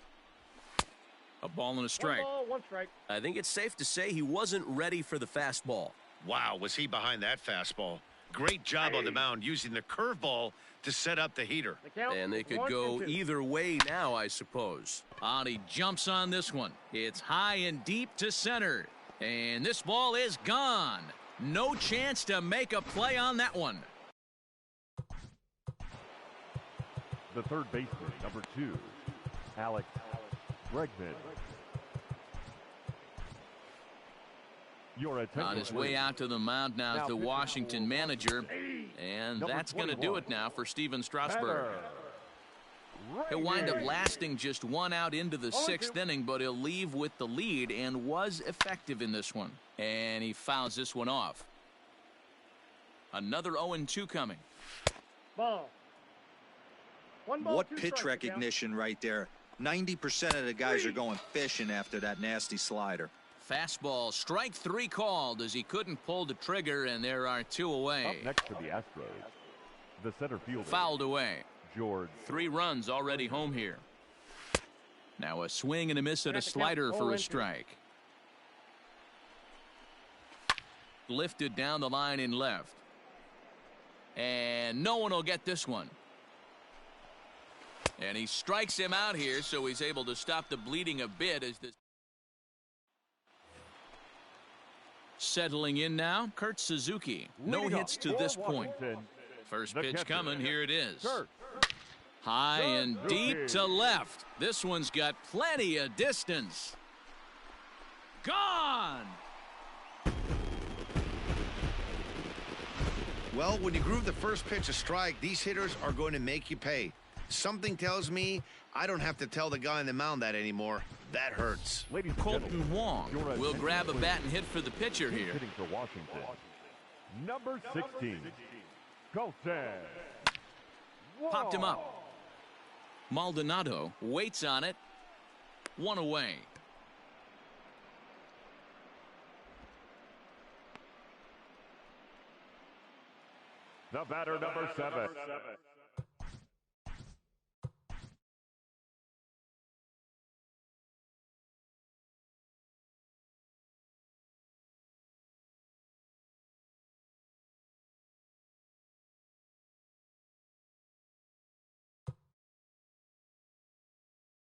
A ball and a strike. 1 ball, 1 strike. I think it's safe to say he wasn't ready for the fastball. Wow, was he behind that fastball? Great job on the mound using the curveball to set up the heater. And they could go either way now, I suppose. He jumps on this one. It's high and deep to center. And this ball is gone. No chance to make a play on that one. The third baseman, number 2, Alex Bregman. On his way out to the mound now is the Washington manager, and that's going to do it now for Steven Strasburg. He'll wind up lasting just 1 out into the 6th inning, but he'll leave with the lead and was effective in this one. And he fouls this one off. Another 0-2 coming. Ball. 1 ball, What 2 pitch strikes, recognition right there. 90% of the guys are going fishing after that nasty slider. Fastball, strike 3 called as he couldn't pull the trigger, and there are 2 away. Up next to the Astros, the center fielder. Fouled away. George. 3 runs already home here. Now a swing and a miss at a slider for a strike. Lifted down the line in left. And no one will get this one. And he strikes him out here, so he's able to stop the bleeding a bit as this. Settling in now, Kurt Suzuki. No hits to this point. First pitch coming. Here it is. High and deep to left. This one's got plenty of distance. Gone. Well, when you groove the first pitch a strike, these hitters are going to make you pay. Something tells me I don't have to tell the guy on the mound that anymore. That hurts. Colton Wong will grab a bat and hit for the pitcher here. Hitting for Washington, number 16, Colton. Popped him up. Maldonado waits on it. 1 away. The batter, number 7.